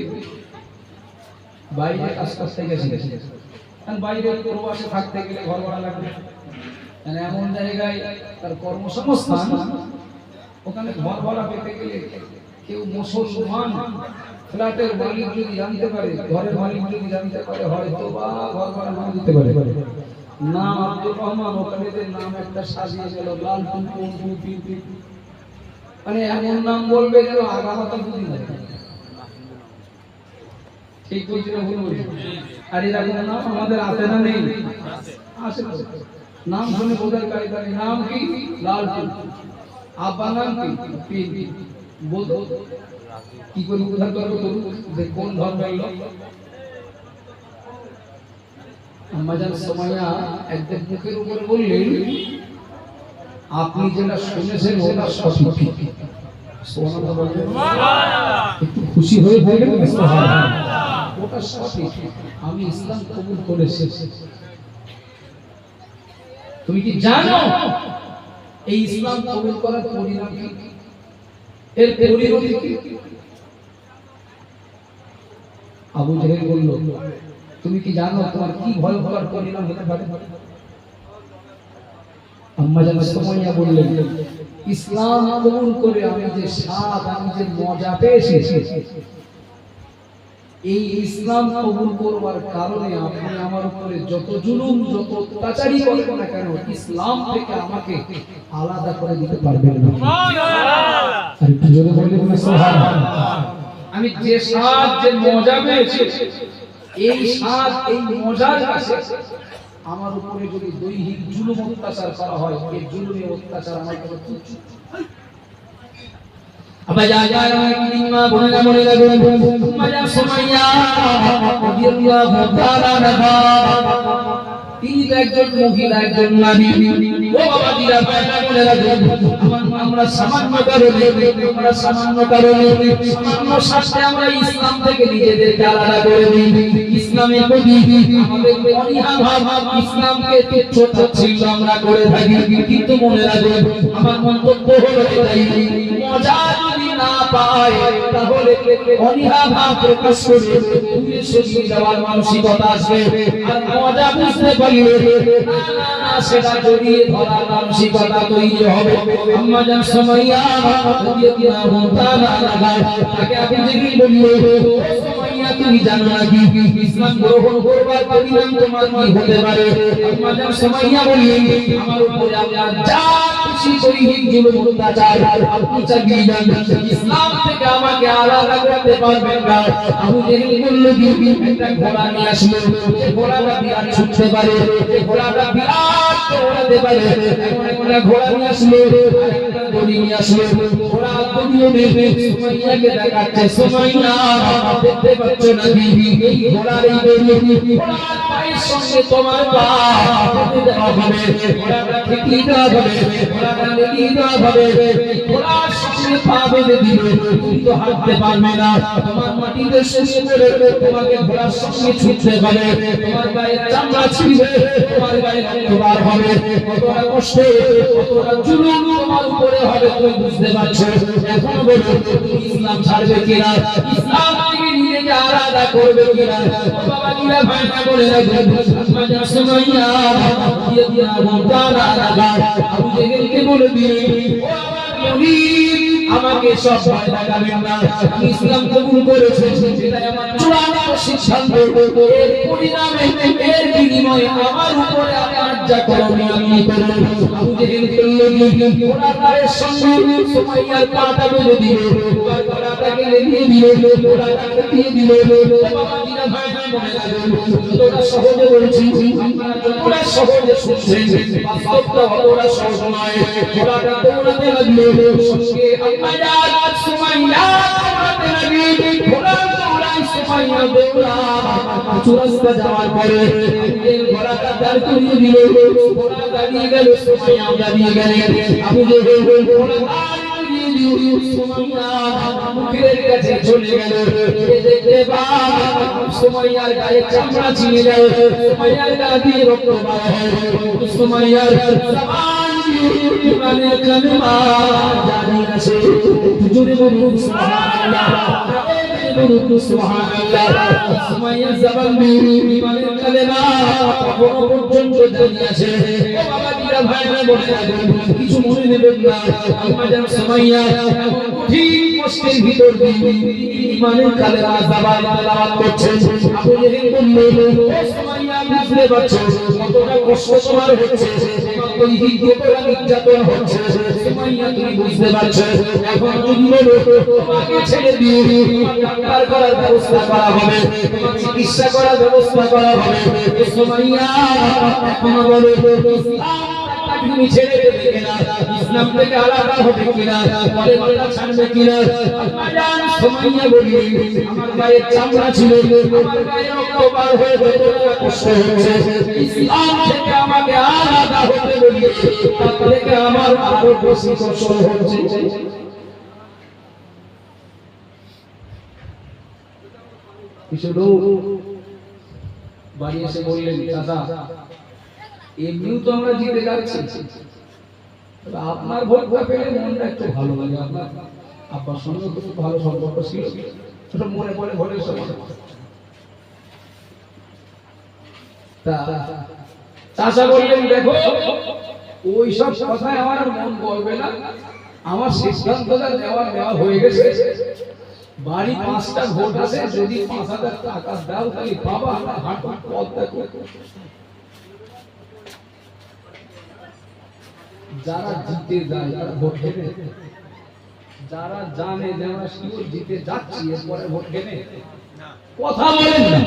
বাইরে কাজ করতে গেছে, কারণ বাইরে প্রবাসে থাকতে গেলে ঘর ভাড়া লাগবে, মানে এমন জায়গায় তার কর্মসংস্থান, ওখানে ঘর ভাড়া পেতে গেলে কেউ মুসলমান ফ্ল্যাটের মালিক যদি জানতে পারে, ঘরের মালিক যদি জানতে পারে, হয়তো বা ঘর ভাড়া না দিতে পারে। নাম আব্দুর রহমান, ওখানে নাম একটা সাজিয়ে গেল লাল টুকু, মানে এমন নাম বলবে যেন আগামাতা বুঝি না। ঠিক বলছি না ভুল বলছি? আর এরকম নাম আমাদের আছে না নেই? আছে। নাম শুনে বোঝার কায়দা নেই। নাম কি? লাল টুকু। আব্বা নাম কি? বলতো কি করে উদ্ধার করবো? যে কোন ধর্মের লোক? আম্মাজান সুমাইয়া একদম মুখের উপরে বললেন আপনি যেটা শুনেছেন ওটা সঠিক। সুবহানাল্লাহ বলবেন, একটু খুশি হয়ে বলবেন সুবহানাল্লাহ, ওটা সঠিক, আমি ইসলাম কবুল করেছি। তুমি কি জানো এই ইসলাম কবুল করার পরিণাম কি? এর পরিণতি কি? আবু জেহেল বলল তুমি কি জানো তোমার কি ভয়ঙ্কর পরিণাম হতে পারে? আম্মাজান সুমাইয়া বললেন ইসলাম কবুল করে আমি যে স্বাদ, আমি যে মজা পেয়েছি, এই ইসলাম কবুল করবার কারণে আপনি আমার উপরে যত জুলুম, যত অত্যাচারই করেন না কেন, ইসলাম থেকে আমাকে আলাদা করে দিতে পারবেন না। আর একটু জোরে বলবেন না সুবহানাল্লাহ। আমি যে স্বাদ, যে মজা পেয়েছি, এই স্বাদ, এই মজার কাছে আমার উপরে যদি দৈহিক জুলুম অত্যাচার করা হয়, এই জুলুমের অত্যাচার আমার কাছে তুচ্ছ। আবার যা যা মা বলে মনে লাগলো মজা সুমাইয়া রাদিয়াল্লাহু তাআলা আনহা, তিনি একজন মহিলা, একজন নারী। ও বাবা দিরা পয়দা বলে লাগলো আমরা সামান্য কারণে, সামান্য স্বার্থে আমরা ইসলাম থেকে নিজেদেরকে আলাদা করে দিই। ইসলামে কবি আমাদের অনীহা ভাব, ইসলামকে তুচ্ছ ছিল আমরা করে থাকি। কিন্তু মনে রাখবেন আমার মন্তব্য হলো এটাই, মজা যদি না পায় তাহলে অনীহা ভাব প্রকাশ করে দূরে সরিয়ে যাওয়ার মানসিকতা আসবে। আর মজা বুঝতে পারলে না না সেটা জড়িয়ে ধরার মানসিকতা তৈরি হবে। আম্মাজান সুমাইয়া রাদিয়াল্লাহু তাআলা আনহা তাকে আবু জেহেল বলল ও সুমাইয়া তুমি জানো নাকি ইসলাম গ্রহণ করবার পরিণাম তোমার কি হতে পারে? আম্মাজান সুমাইয়া বললেন আমার উপরে আপনার যা খুশি দৈহিক জুলুম অত্যাচার আপনি চালিয়ে যান, ইসলাম থেকে আমাকে আলাদা করতে পারবেন না। আবু জেহেল বলল একটা ঘোড়া নিয়ে আসলো, ঘোড়াটা বিরাট ছুটতে পারে, ঘোড়াটা বিরাট দৌড়াতে পারে। একটা ঘোড়া নিয়ে আসলো, একটা দড়ি নিয়ে আসলো, ঘোড়া দড়িও নেবে সুমাইয়াকে দেখাচ্ছে, সুমাইয়া দেখতে পাচ্ছ নাকি এই ঘোড়ার এই দড়ি, ঘোড়ার পায়ের সঙ্গে তোমার পা বেঁধে দেওয়া হবে, ঘোড়াটা ঠেকিয়ে দেওয়া হবে, ঘোড়াটা লেগিয়ে দেওয়া হবে, ঘোড়ার সঙ্গে পা বেঁধে দিবে, তুমি তো হাঁটতে পারবে না, তোমার মাটিতে শুয়ে পড়ে তোমাকে ঘোড়ার সঙ্গে ছুটতে হবে, তোমার গায়ে চামড়া ছিঁড়বে, তোমার গায়ে রক্ত বার হবে, কতটা কষ্ট, কতটা জুলুম তোমার উপরে হবে তুমি বুঝতে পারছো। এখন বলো তুমি ইসলাম ছাড়বে কিনা, ইসলাম থেকে নিজেকে আলাদা করবে কিনা? বাবা কিরা ভাইটা বলে রাখবেন আম্মাজান সুমাইয়া রাদিয়াল্লাহু তাআলা আনহা আবু জেহেলকে বলে দিলেন ও আমার মুরিদ আমাকে সব ভয় দেখাবেন না, আমি ইসলাম কবুল করেছি সেটাই আমার চূড়ান্ত সিদ্ধান্ত। এর পরিণামে, এর বিনিময়ে আমার উপরে আপনার যা করণীয় আমি করব। আবু জেহেল বলল ঘোড়ার গায়ের সঙ্গে সুমাইয়ার পাটা বেঁধে দিল, ঘোড়াটাকে লেগিয়ে দিল, ঘোড়াটাকে দিয়ে দিল। বাবা দিনা ভাই মনে রাখবেন যতটা সহজে বলছি আপনারা যতটা সহজে শুনছেন বাস্তবটা অতটা সহজ নয়। ঘোড়াটা দৌড়াতে লাগলো, সঙ্গে আম্মাজান সুমাইয়া দৌড়াতে লাগলেন, ঘোড়া সুমাইয়া দেওয়া চুরাস্তা যাওয়ার পরে এর ঘোড়াটা দাঁড় করিয়ে দিল ঘোড়া দাঁড়িয়ে গেল সুমাইয়া দাঁড়িয়ে গেলেন আবু জেহেল ঘোড়া দাঁড়িয়ে দিল সুমাইয়া মুখের কাছে চলে গেল দেখতে পায় সুমাইয়ার গায়ে চামড়া ছিঁড়ে যায় সুমাইয়ার গা দিয়ে রক্ত বার হয় সুমাইয়ার জবান দিয়ে ইমানের কালেমা জারি আছে জোরে বলুন সুবহানাল্লাহ সুবহানাল্লাহ সুমাইয়া জবান দিয়ে ইমানের কালেমা পর্যন্ত জারি আছে ও বাবা দিরা ভাইরা বলে কিছু মনে নেবেন না আম্মা জান সুমাইয়া ঠিক কষ্টের ভিতর দিয়ে ইমানের কালেমা জবান তেলাওয়াত করছেন আবু জেহেল বলল ও সুমাইয়া বুঝতে পারছো কতটা কষ্ট তোমার হচ্ছে কতই কতটা নির্যাতন হচ্ছে সুমাইয়া তুমি বুঝতে পারছো এখন তুমি বলো তোমাকে ছেড়ে দিয়ে ডাক্তার করার ব্যবস্থা করা হবে তোমার চিকিৎসা করার ব্যবস্থা করা হবে সুমাইয়া এখন বলো তুমি ছেড়ে দেবে কিনা ইসলাম থেকে আলাদা হবে কিনা পরে বলা ছাড়বে কিনা আম্মাজান সুমাইয়া বলি আমার গায়ে চামড়া ছিল আমার গায়ে রক্ত বার হয়ে কষ্ট হচ্ছে ইসলাম থেকে আমাকে আলাদা হতে বলি তার থেকে আমার আরো বেশি কষ্ট হচ্ছে কিছু লোক বাড়ি এসে বললেন দাদা এমনিও তো আমরা জিতে যাচ্ছি আপনার ভোটটা পেলে মনটা একটু ভালো লাগে আপনার আব্বার সঙ্গে খুব ভালো সম্পর্ক ছিল সেটা মনে পড়ে ভোটের সময় চাচা বললেন দেখো ওই সব কথায় আমার মন বলবে না আমার সিদ্ধান্তটা নেওয়া হয়ে গেছে বাড়ি 5টা ভোট আছে যদি 5,000 টাকা দাও তাহলে বাবা আমার হাঁটুর পথ দেখো যারা জিতে যায় তারা ভোট দেবে যারা জানে যে আমরা শিওর জিতে যাচ্ছি এরপরে ভোট দেবে কথা বলেন না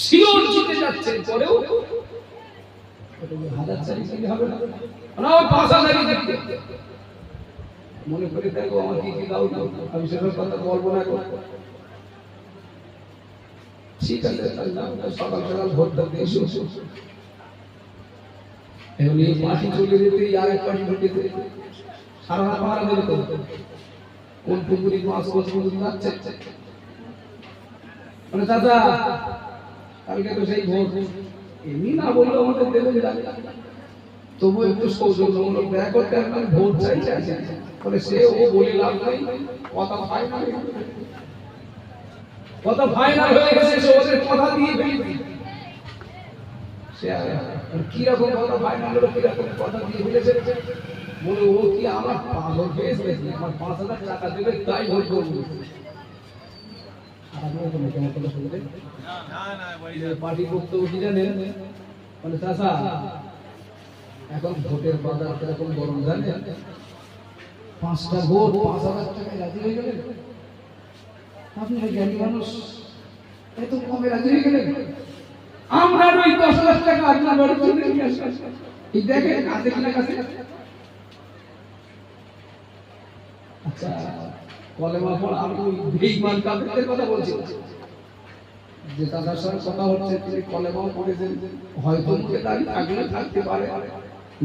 শিওর জিতে যাচ্ছে পরেও হাজার চারি দিতে হবে না না 5,000 দিতে মনে করে দেখো আমার কি কি দাও আমি সেসব কথা বলবো না ঠিক আছে সকাল সকাল ভোট দিতে এসো এখন এই পার্টি চলে যেতে আর এক পার্টি ঢুকে যেতে সারা রাত মারা যাবে তো কোন পুকুরি মাছ কোন পুকুরি যাচ্ছে মানে দাদা কালকে তো সেই ভোট এমনি না বললো আমাদের দেবেন তবু একটু সৌজন্যমূলক দেখা করতে আপনার ভোট চাইছে বলে সে ও বলে লাভ নাই কথা ফাইনাল হয়ে গেছে সে ওদের কথা দিয়ে ফেলবে কিরকম কথা ফাইনাল হলো কিরকম কথা দিয়ে ফেলেছে বলে ও কি আমার পাগল পেয়েছে আমার 5,000 টাকা দেবে তাই ভোট করবো পার্টি বক্তব্য কি জানেন মানে চাচা এখন ভোটের বাজার কিরকম গরম জানেন 5টা ভোট 5,000 টাকায় রাজি হয়ে গেলেন আপনি জ্ঞানী মানুষ এত কমে রাজি হয়ে গেলেন আমরা ওই 10,000 টাকা আপনার বাড়ি চলে নিয়ে আসি এই দেখেন কাছে কিনা কাছে আচ্ছা কলেমা পড়া আমি বেঈমান কাফেরদের কথা বলছি যে তাদের সঙ্গে কথা হচ্ছে তিনি কলেমাও পড়েছেন হয়তো মুখে দাঁড়িয়ে থাকলে থাকতে পারে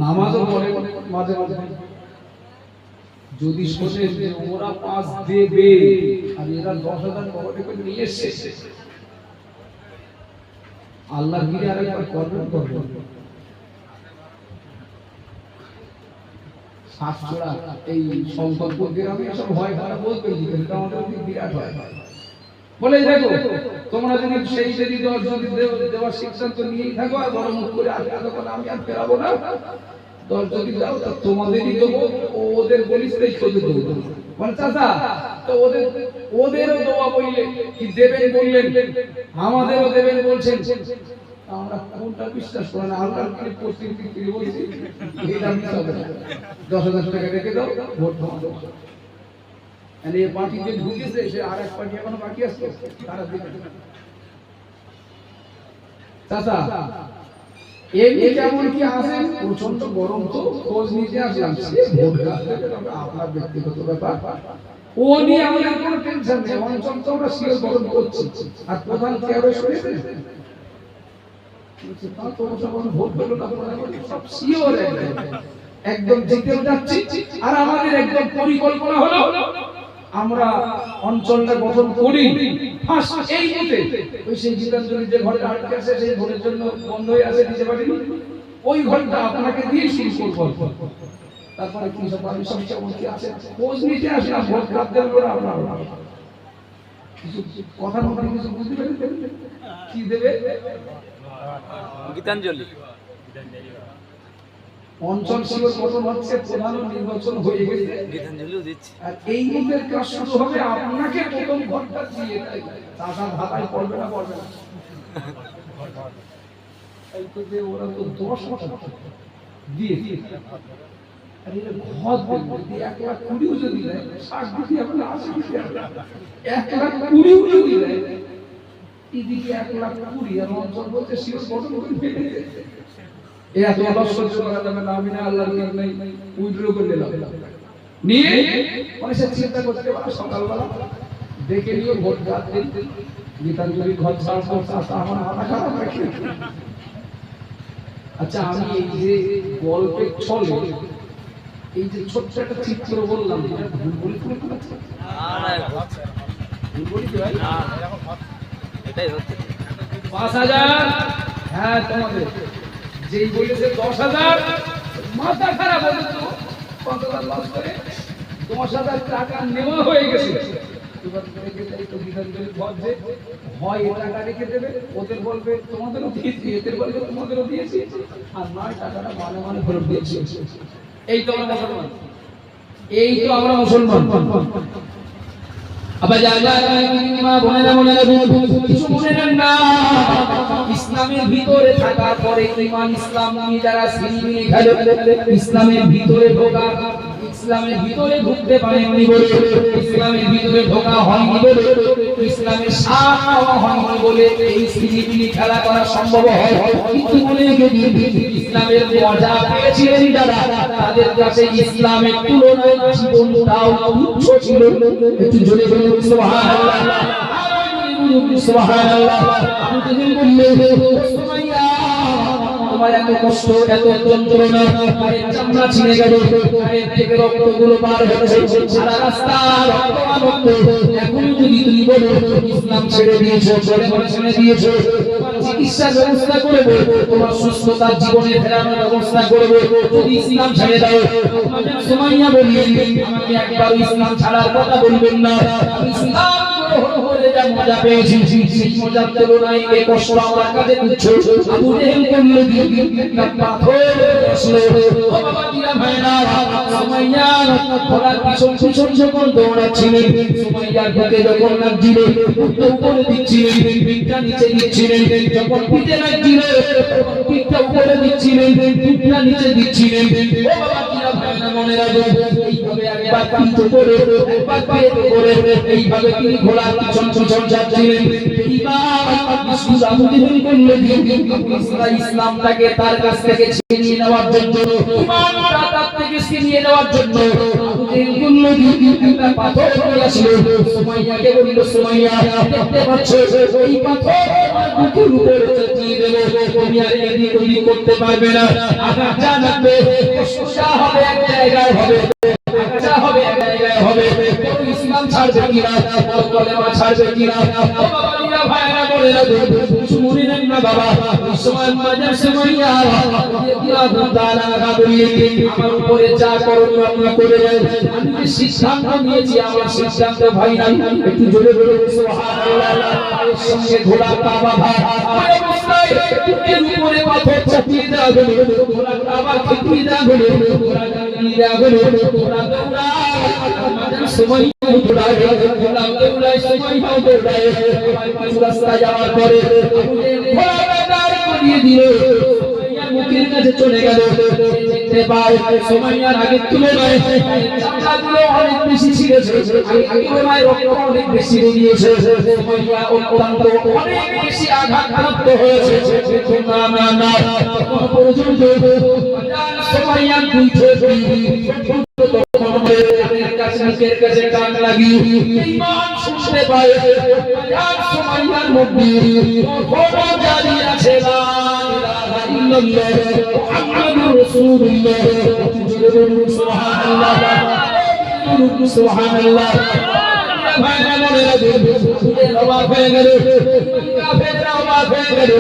নামাজও পড়ে মাঝে মাঝে যদি শোনে যে ওরা 5 দেবে আর এরা 10,000 পকেটে করে নিয়ে এসেছে আল্লাহ গিরে আরেকবার করবেন শাস্ত্ররা এই সংকল্প গ্রামে সব হয় তারা বলতেন এটা আমাদের বিরাট হয় বলে দেখো তোমরা যদি সেই যদি 10 যদি দেওয়ার সিদ্ধান্ত নিয়েই থাকো আর বড় মুখ করে আজকে তখন আমি আর ফেরাবো না 10 যদি দাও তা তোমাদেরই দেবো ওদের বলিস তাই তোদের দেবো মানে চাচা তো ওদেরও দোয়া বললে কি দেবেন বললেন আমাদেরও দেবেন বলছেন আমরা কোনটা বিশ্বাস করি না আমরা কি পরিস্থিতি কি বলছি এটা বিশ্বাস হবে না 10,000 টাকা রেখে দাও ভোট দাও মানে এই পার্টি যে ঢুকেছে সে আর এক পার্টি এখনো বাকি আছে তারা দিবে চাচা এমনি কেমন কি আছেন প্রচন্ড গরম তো খোঁজ নিতে আসলাম সে ভোট আপনার ব্যক্তিগত ব্যাপার ও নিয়ে আমাদের কোনো টেনশন নেই, অঞ্চল তো আমরা সিরিয়াস গঠন করছি। আর প্রধান কে হবে শুনেছেন? তা তো যখন ভোট পেল না সব সিওর একদম জিতে যাচ্ছি। আর আমাদের একদম পরিকল্পনা হলো আমরা অঞ্চলটা গঠন করি ফার্স্ট এই মুহূর্তে ওই সেই গীতাঞ্জলি যে ঘরটা আটকে আছে সেই ঘরের জন্য বন্ধ হয়ে আছে দিতে পারিনি, ওই ঘরটা আপনাকে দিয়ে শুরু করব। তারপরে কি সব আমি সব কেমন কি আছে খোঁজ নিতে আসি না, ভোট কাটতে হবে না। আপনারা কিছু কথা মতো কিছু বুঝতে পারেন কি দেবে? গীতাঞ্জলি অঞ্চল শিবির গঠন হচ্ছে, প্রধান নির্বাচন হয়ে গেছে, গীতাঞ্জলিও দিচ্ছে। আর এই মুহূর্তের কাজ শুরু হবে আপনাকে প্রথম ঘন্টা দিয়ে টাকা ধাপায় পড়বে না এই তো যে ওরা তো 10 টাকা দিয়ে আর এটা ঘর বলতে 1,20,000 যদি দেয় 60 দিতে আপনি 80 দিতে 1,20,000 যদি দেয় এদিকে 1,20,000 আর অঞ্চল বলতে শিবির গঠন করে ফেলেছে। এই এত সহ্য করা যাবে না, আমি না আল্লাহর কাজ নাই উইথড্র করে নিলাম নিয়ে অনেক চিন্তা করতে পারে সকালবেলা দেখে নিয়ে ভোট দিন গীতাঞ্জলি ঘর ছাড়া আমার মাথা খারাপ রাখি। আচ্ছা আমি এই যে গল্পের ছলে এই যে ছোট্ট একটা চিত্র বললাম ভুল বলি এটাই হচ্ছে 5,000 হ্যাঁ তোমাদের যেই বলেছে 10,000 মাথা খারাপ হয়ে তো 5,000 লস করে 10,000 টাকা নেওয়া হয়ে গেছে। এবার রেখে দেয় তো গীতাঞ্জলি ঘর যে হয় এই টাকা রেখে দেবে, ওদের বলবে তোমাদেরও দিয়েছি, এদের বলবে তোমাদেরও দিয়েছি, আর নয় টাকাটা মানে ফেরত দিয়েছি। এই তো আমরা মুসলমান, এই তো আমরা মুসলমান। আবার মা বোনেরা কিছু মনে নেন না, ইসলামের ভিতরে থাকার পরে ঈমান ইসলাম নিয়ে যারা সিনেমি খেলে ইসলামের ভিতরে ঢোকা, ইসলামের ভিতরে ঢুকতে পারেনি বলে, ইসলামের ভিতরে ঢোকা হয়নি বলে, ইসলামের স্বাদ হয়নি বলে এই সিনেমি খেলা করা সম্ভব হয়। কিন্তু মনে রেখে ইসলামের মজা পেয়েছিলেন যারা, তাদের কাছে ইসলামের তুলনায় জীবনটাও তুচ্ছ ছিল। একটু জোরে বলুন সুবহানাল্লাহ, সুবহানাল্লাহ। আমি তো বললে সুমাইয়া তোমার এত কষ্ট এত যন্ত্রণা, পায়ের চামড়া ছিঁড়ে গেল, পায়ের থেকে রক্তগুলো বার হচ্ছে, সারা রাস্তা রক্ত। এখন যদি তুমি বলো ইসলাম ছেড়ে দিয়েছো, ছেড়ে দিয়েছো, তোমার চিকিৎসার ব্যবস্থা করে দেব, তোমার সুস্থতার জীবনে ফেরানোর ব্যবস্থা করে দেব, যদি ইসলাম ছেড়ে দাও। সুমাইয়া বলি আমাকে একবার ইসলাম ছাড়ার কথা বলবেন না, ইসলাম যা মজা পেয়েছি সেই মজার তুলনায় এই কষ্ট আমার কাছে তুচ্ছ। আবু জেহেল করলো একটা পাথর আসলো, ও বাবা জিয়া ভাইরা সুমাইয়া খোলার পিছন যখন দৌড়াচ্ছিলেন, সুমাইয়ার বুকে যখন লাগছিল উপরে দিচ্ছিলেন, পিঠটা নিচে দিচ্ছিলেন, যখন পিঠে লাগছিল পিঠটা উপরে দিচ্ছিলেন, পিঠটা নিচে দিচ্ছিলেন। ও বাবা জিয়া ভাইরা মনে রাখো, এইভাবে একবার পিঠ উপরে একবার পেট উপরে, এইভাবে তিনি ঘোড়ার পিছন যাচ্ছিলেন। ইসলামটাকে তার কাছ থেকে ছিনিয়ে নেওয়ার জন্য, ঈমানটা তার থেকে ছিনিয়ে নেওয়ার জন্য একটা পাথর পড়েছিল। সুমাইয়াকে বলল, সুমাইয়া দেখতে পাচ্ছ এই পাথর আমার বুকের উপরে চাপিয়ে দেবো, তুমি আর এদিক ওদিক করতে পারবে না। আঘাত যা লাগবে সোজা হবে এক জায়গায় হবে, আঘাত হবে এক জায়গায় হবে। ইসলাম ছাড়বে কিনা, কলেমা ছাড়বে কিনা? ও বাবা জিয়া ভাইরা বলে রাখো, কিছু মনে নেন না বাবা। সময় মাঝে সুমাইয়া রাদিয়াল্লাহু তাআলা আনহা বললেন, আমার উপরে যা করণীয় আপনারা করে দেন, আমি যে সিদ্ধান্ত নিয়েছি আমার সিদ্ধান্ত ভাই নাই। একটু জোরে বলুন সুবহানাল্লাহ। এর সঙ্গে ঘোড়া কাবা ভাই ওই অবস্থায় এর উপরে পাথর চাপিয়ে দেওয়া হলো, ঘোড়া কাবা খেপিয়ে দেওয়া হলো, ঘোড়া গাড়ি দেওয়া হলো, ঘোড়া দৌড়া মাঝে সুমাইয়া রাস্তা যাওয়ার পরে মুখের কাছে চলে গেল, দেখতে পায় সুমাইয়ার আগের তুলনায় চামড়াগুলো অনেক বেশি ছিঁড়েছে, আগের তুলনায় রক্ত অনেক বেশি বেরিয়েছে, সুমাইয়া অত্যন্ত অনেক বেশি আঘাতপ্রাপ্ত হয়েছে। না না না পর্যন্ত সুমাইয়ার দুই চোখ মুখের কাছে কান লাগিয়ে ঈমান শুনতে পায় আর সুমাইয়ার মধ্যে তখন জারি আছে লা ইলাহা ইল্লাল্লাহ মুহাম্মাদুর রাসূলুল্লাহ সুবহানাল্লাহ সুবহানাল্লাহ ভাইরা বলে অবাক হয়ে গেল কাফেররা অবাক হয়ে গেল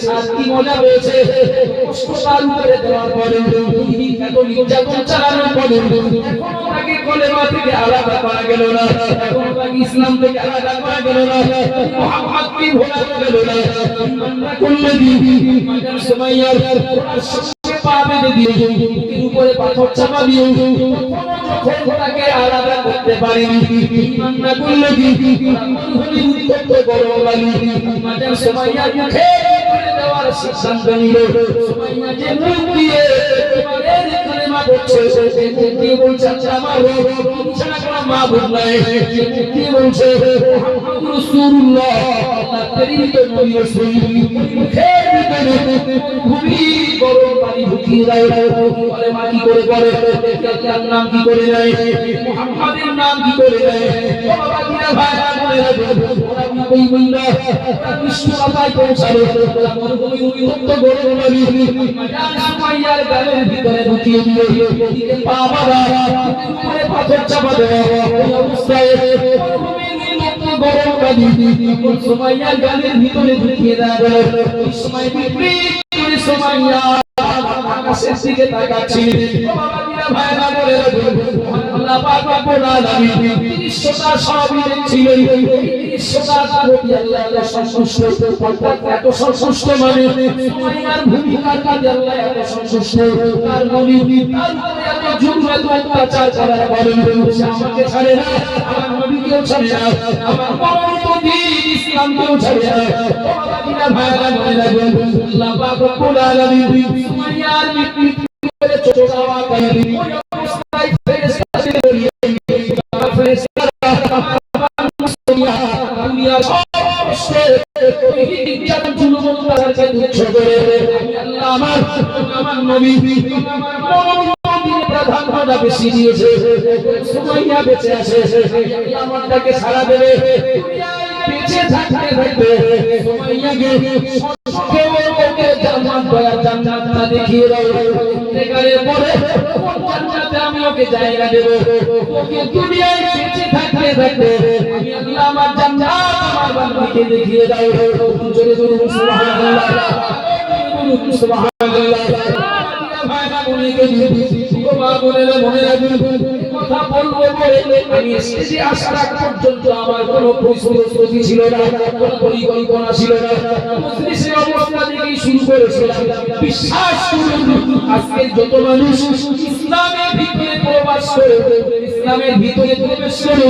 শাস্তি মজা পেয়েছে কষ্টতার উপরে দেওয়ার পরে এত নির্যাতন চালানোর পরে এখনো তাকে কলেমা থেকে আলাদা করা গেল না এখনো তাকে ইসলাম থেকে আলাদা করা গেল না মুহাম্মদকে ভোলানো গেল না আমরা করলে মাজার সুমাইয়ার সঙ্গে পা বেঁধে দিয়ে বুকের উপরে পাথর চাপা দিয়ে যখন তাকে আলাদা করতে পারেনি ঈমান না করলে উত্তপ্ত গরম বালি মাজার সুমাইয়ার মুখে করে দেওয়ার সিদ্ধান্ত নিল সুমাইয়া যে মুখ দিয়ে এর কালেমা পড়ছে সে মুখ দিয়ে বলছে আমার ছাড়া কোনো মাবুদ নাই মুখ দিয়ে বলছে মুহাম্মদুর রাসূলুল্লাহ আল্লাহর প্রেরিত নবী রাসূল মুখের ভিতরে খুবই গরম পানি ঢুকিয়ে দেয় কালেমা কি করে পড়ে আল্লাহর নাম কি করে দেয় মুহাম্মাদের নাম কি করে দেয় ও বাবা দিনা ভাইরা বলে ওরা নবী বললা বিশ্বতায় পৌঁছালো মরুভূমি উত্তপ্ত গরম নবী মাজার সুমাইয়ার গালের ভিতরে ঢুকিয়ে দিয়ে এদিকে পা বাঁধা উপরে পাথর চাপা দেওয়া এই অবস্থায় মরুভূমির উত্তপ্ত গরম পানি সুমাইয়ার গালের ভিতরে ঢুকিয়ে দেওয়া ওই সময় বিপরীত করে সুমাইয়া আকাশের দিকে তাকাচ্ছিল ও বাবা দিনা ভাইরা বলে আল্লাহ পাক রব্বুল আলামিন দৃশ্যটা সবই দেখছিলেন দৃশ্যটা প্রতি আল্লাহ সন্তুষ্ট এত সন্তুষ্ট মানে সুমাইয়ার ভূমিকার কাজে আল্লাহ এত সন্তুষ্ট তার নবী তার উপরে এত জুলুম এত অত্যাচার করার বলেন সে আমাকে ছাড়ে না আমার নবীকেও ছাড়ে না আমার মনোনীত দ্বীন ইসলামকেও ছাড়ে না ও বাবা দিনা ভাইরা বলে আল্লাহ পাক রব্বুল আলামিন সুমাইয়ার মৃত্যু করে চোরাওয়া করে ওই অবস্থায় ফেরেশতা ছিল ফেরেশতারা দুনিয়ার সমস্ত নির্যাতন জুলুম অত্যাচারকে তুচ্ছ করে আল্লাহ আমার নবী আমার মনোনীত দ্বীনের প্রাধান্যটা বেশি দিয়েছে সুমাইয়া বেঁচে আছে আমারটাকে সারা দেবে বেঁচে থাকতে থাকতে সুমাইয়াকে ওকে জান্নাত দয়া জান্নাতটা দেখিয়ে দাও এবারে পরে কোন জান্নাতে আমি ওকে জায়গা দেব ওকে দুনিয়ায় বেঁচে থাকতে থাকতে আমি আল্লাহ আমার জান্নাত আমার বান্দাকে দেখিয়ে দাও জোরে জোরে সুবহানাল্লাহ সুবহানাল্লাহ ভাইরা বলেকে মনে রাখবেন কথা বলবো বলে আমি স্টেজে আসার আগ পর্যন্ত আমার কোনো প্রস্তুতি ছিল না কোনো পরিকল্পনা ছিল না মজলিসের অবস্থা থেকেই শুরু করেছিলাম বিশ্বাস করুন আজকে যত মানুষ ইসলামের ভিতরে প্রবেশ করে ইসলামের ভিতরে প্রবেশ করে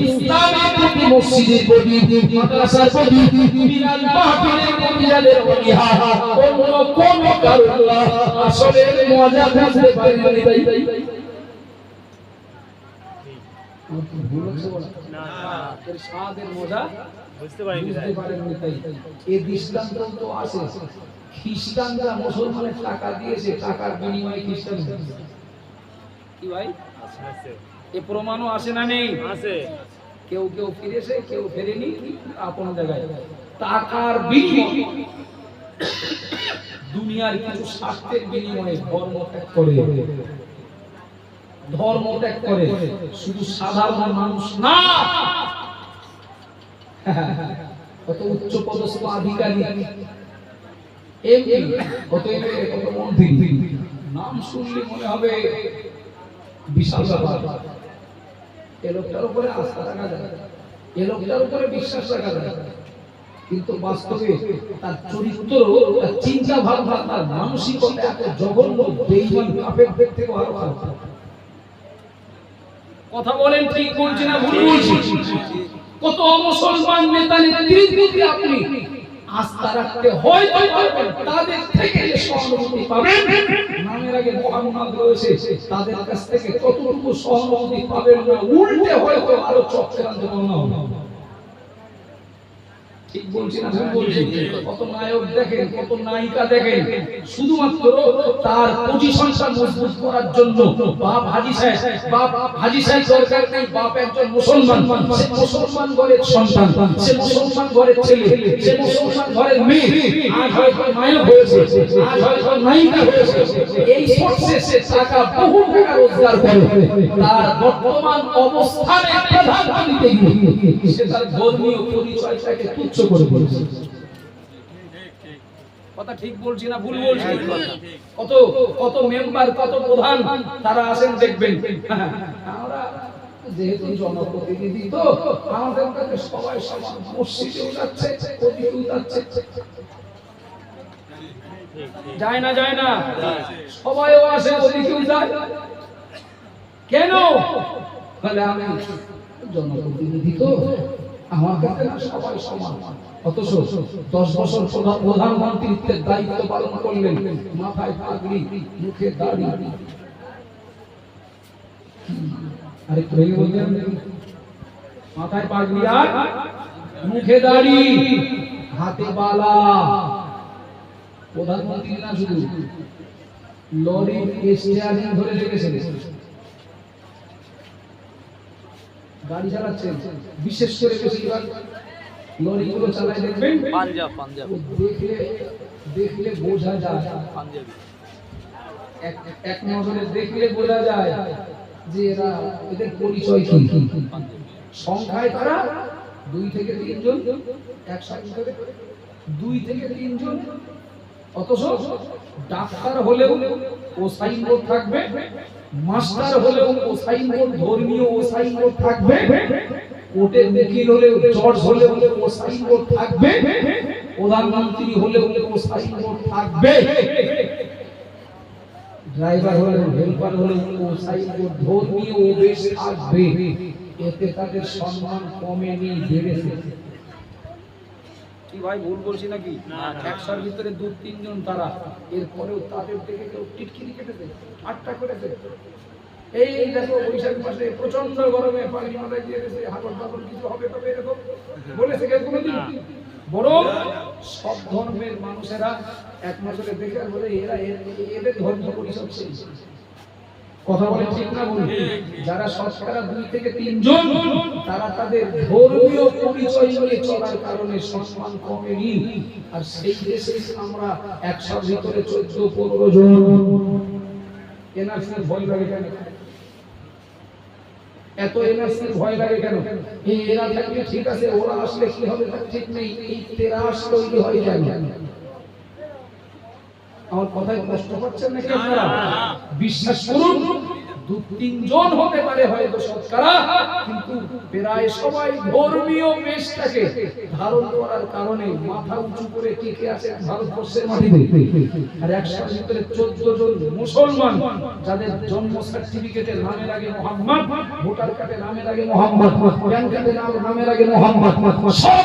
ইসলামের প্রতি মসজিদের প্রতি মাদ্রাসার প্রতি মিলাদ মাহফিলের প্রতি যাদের অনীহা অন্য কোন কারণ আল্লাহ আসলে মজা বুঝতে পারেন তাই ভুল হচ্ছে বলা না এর স্বাদের মজা বুঝতে পারেননি তাই এই দৃষ্টান্ত তো আছে খ্রিস্টানরা মুসলমানের টাকা দিয়েছে টাকার বিনিময়ে খ্রিস্টান কি ভাই আছে এই প্রমাণও আছে না নেই আছে কেউ কেউ ফিরেছে কেউ ফেরেনি আপন জায়গায় টাকার বিনিময়ে দুনিয়ার কিছু স্বার্থের বিনিময়ে ধর্ম ত্যাগ করে শুধু সাধারণ মানুষ না কত উচ্চ পদস্থ আধিকারিক এমপি কত মন্ত্রী নাম শুনলে মনে হবে বিশাল ব্যাপার এ লোকটার উপরে আস্থা রাখা যায় এ লোকটার উপরে বিশ্বাস রাখা যায় কিন্তু বাস্তবে তার চরিত্র তার চিন্তা ভাবনা তার মানসিকতা এত জঘন্য বেঈমান কাফেরদের থেকে আরো খারাপ কথা বলেন ঠিক বলছি না ভুল বলছি কত মুসলমান নেতা নেত্রীর প্রতি আপনি আস্থা রাখতে হয় তো পারবেন তাদের থেকে যে সহানুভূতি পাবেন নামের আগে মুহাম্মদ রয়েছে তাদের কাছ থেকে কতটুকু সহানুভূতি পাবেন না উল্টে হয়তো আরো চক্রান্ত মনে হবে ঠিক বলছি না ভুল বলছি? কত নায়ক দেখেন, কত নায়িকা দেখেন, শুধুমাত্র তার পজিশনটা মজবুত করার জন্য বাপ হাজি সাহেব দরকার নেই, বাপ একজন মুসলমান, সে মুসলমান ঘরের সন্তান, সে মুসলমান ঘরের ছেলে, সে মুসলমান ঘরের মেয়ে, আজ হয়তো নায়ক হয়েছে, আজ হয়তো নায়িকা হয়েছে, এই সোর্সে সে টাকা, বহু টাকা রোজগার করে, তার বর্তমান অবস্থানে প্রধানমন্ত্রীতে গিয়ে সে তার ধর্মীয় পরিচয়টাকে তুচ্ছ করে বলেছে। কথা ঠিক বলছি না ভুল বলছি? কত কত মেম্বার, কত প্রধান তারা আছেন দেখবেন। আমরা যেহেতু জনপ্রতিনিধি তো আমাদের কাছে সবাই সমান, মসজিদেও যাচ্ছে, ওদিকেও যাচ্ছে, যায় না যায় না, সবাইও আসে, ওদিকেও যায়। কেন? বলে আমি জনপ্রতিনিধি তো, আমার কাছে সবাই সমান। অথচ 10 বছর প্রধানমন্ত্রীত্বের দায়িত্ব পালন করলেন, মাথায় পাগড়ি, মুখে দাড়ি, আরে কই বললেন, মাথায় পাগড়ি আর মুখে দাড়ি, হাতে বালা। প্রধানমন্ত্রী না শুধু, লরির স্টিয়ারিং ধরে রেখেছেন, গাড়ি চালাচ্ছেন, বিশেষ করে বেশিরভাগ লরিগুলো চালায় দেখবেন পাঞ্জাব দেখলে বোঝা যায়, পাঞ্জাবি এক নজরে দেখলে বোঝা যায় যে এদের পরিচয় কি। সংখ্যায় তারা 2 থেকে 3 জন, একসাথে করে 2 থেকে 3 জন। অথচ ডাক্তার হলেও ও সাইনবোর্ড থাকবে, মাস্টার হলেও ও সাইনবোর্ড, ধর্মীয় ও সাইনবোর্ড থাকবে, কোর্টের উকিল হলেও, জজ হলেও ও সাইনবোর্ড থাকবে, প্রধানমন্ত্রী হলেও ও সাইনবোর্ড থাকবে, ড্রাইভার হলেও, হেল্পার হলেও ও সাইনবোর্ড, ধর্মীয় ও বেশ থাকবে। এতে তাদের সম্মান কমেনি, বেড়েছে। কি ভাই ভুল বলছি নাকি? 100-র ভিতরে 2-3 জন তারা, এরপরেও তাদের দেখে কেউ টিটকিরি কেটেছে, ঠাট্টা করেছে। এই দেখো বৈশাখ মাসে প্রচন্ড গরমে পাগড়ি মাথায় দিয়ে গেছে, হাগর বাগর কিছু হবে তবে এরকম বলেছে কেউ কোনোদিন? বরং সব ধর্মের মানুষেরা এক নজরে দেখে বলে এদের ধর্ম পরিষদ শেষ। কথা বলে ঠিক না বলুন? যারা শতকরা 2 থেকে 3 জন, তারা তাদের ধর্মীয় পরিচয় নিয়ে চলার কারণে সম্মান কমেনি। আর সেই দেশে আমরা 100-র ভিতরে 14-15 জন। এনআরসির ভয় লাগে কেন? এত এনআরসির ভয় লাগে কেন? এই এরা থাকলে ঠিক আছে, ওরা আসলে কি হবে তার ঠিক নেই, এই তেরা আসলে কি হয়ে যায় না। আমার কথায় কষ্ট পাচ্ছেন নাকি আপনারা? বিশ্বাস করুন, 2-3 জন হতে পারে হয়তো শতকরা, কিন্তু প্রায় সবাই ধর্মীয় বেশটাকে ধারণ করার কারণে মাথা উঁচু করে টিকে আছে ভারতবর্ষের মাটিতে। আর 100-র ভিতরে 14 জন মুসলমান, যাদের জন্ম সার্টিফিকেটে নামের আগে মোহাম্মদ, ভোটার কার্ডে নামের আগে মোহাম্মদ, প্যান কার্ডে নামের আগে মোহাম্মদ, সব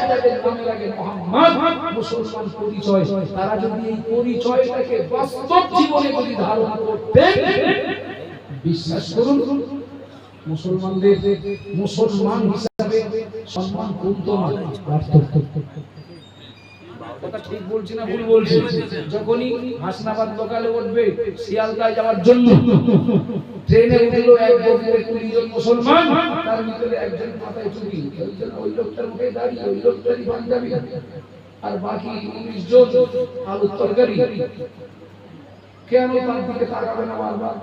জায়গায় নামের আগে মোহাম্মদ, মুসলমান পরিচয়। তারা যদি এই পরিচয়টাকে বাস্তব জীবনে যদি ধারণ করতেন, বিশ্বাস করুন মুসলমানদের মুসলমান হিসাবে সম্মান কমতো না, বাড়তো। কথা ঠিক বলছি না ভুল বলছি? যখনই হাসনাবাদ লোকালে উঠবে শিয়ালদায় যাওয়ার জন্য, ট্রেনে উঠলো এক বগিতে 20 জন মুসলমান, তার ভিতরে একজন মাথায় টুপি, ওই লোকটার মুখে দাড়ি, ওই লোকটারই পাঞ্জাবি, আর বাকি 19 জন আলুর তরকারি। কেন তার দিকে তাকাবে না বারবার?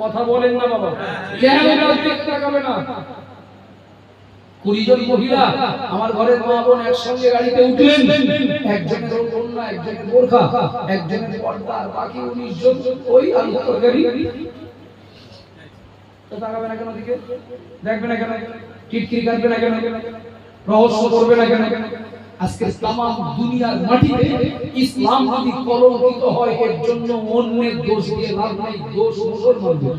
কথা বলেন না বাবা, কেন তার দিকে তাকাবে না? 20 জন মহিলা, আমার ঘরের মা বোন একসঙ্গে গাড়িতে উঠলেন, একজনের ওড়না, একজনের বোরখা, একজনের পর্দা, আর বাকি 19 জন ওই আলুর তরকারি। তো তাকাবে না কেন দিকে? দেখবে না কেন? টিটকিরি কাটবে না কেন? রহস্য করবে না কেন? আজকে তামাম দুনিয়ার মাটিতে ইসলাম যদি কলঙ্কিত হয়, এর জন্য অন্যের দোষ দিয়ে লাভ নেই, দোষ মুসলমানদের।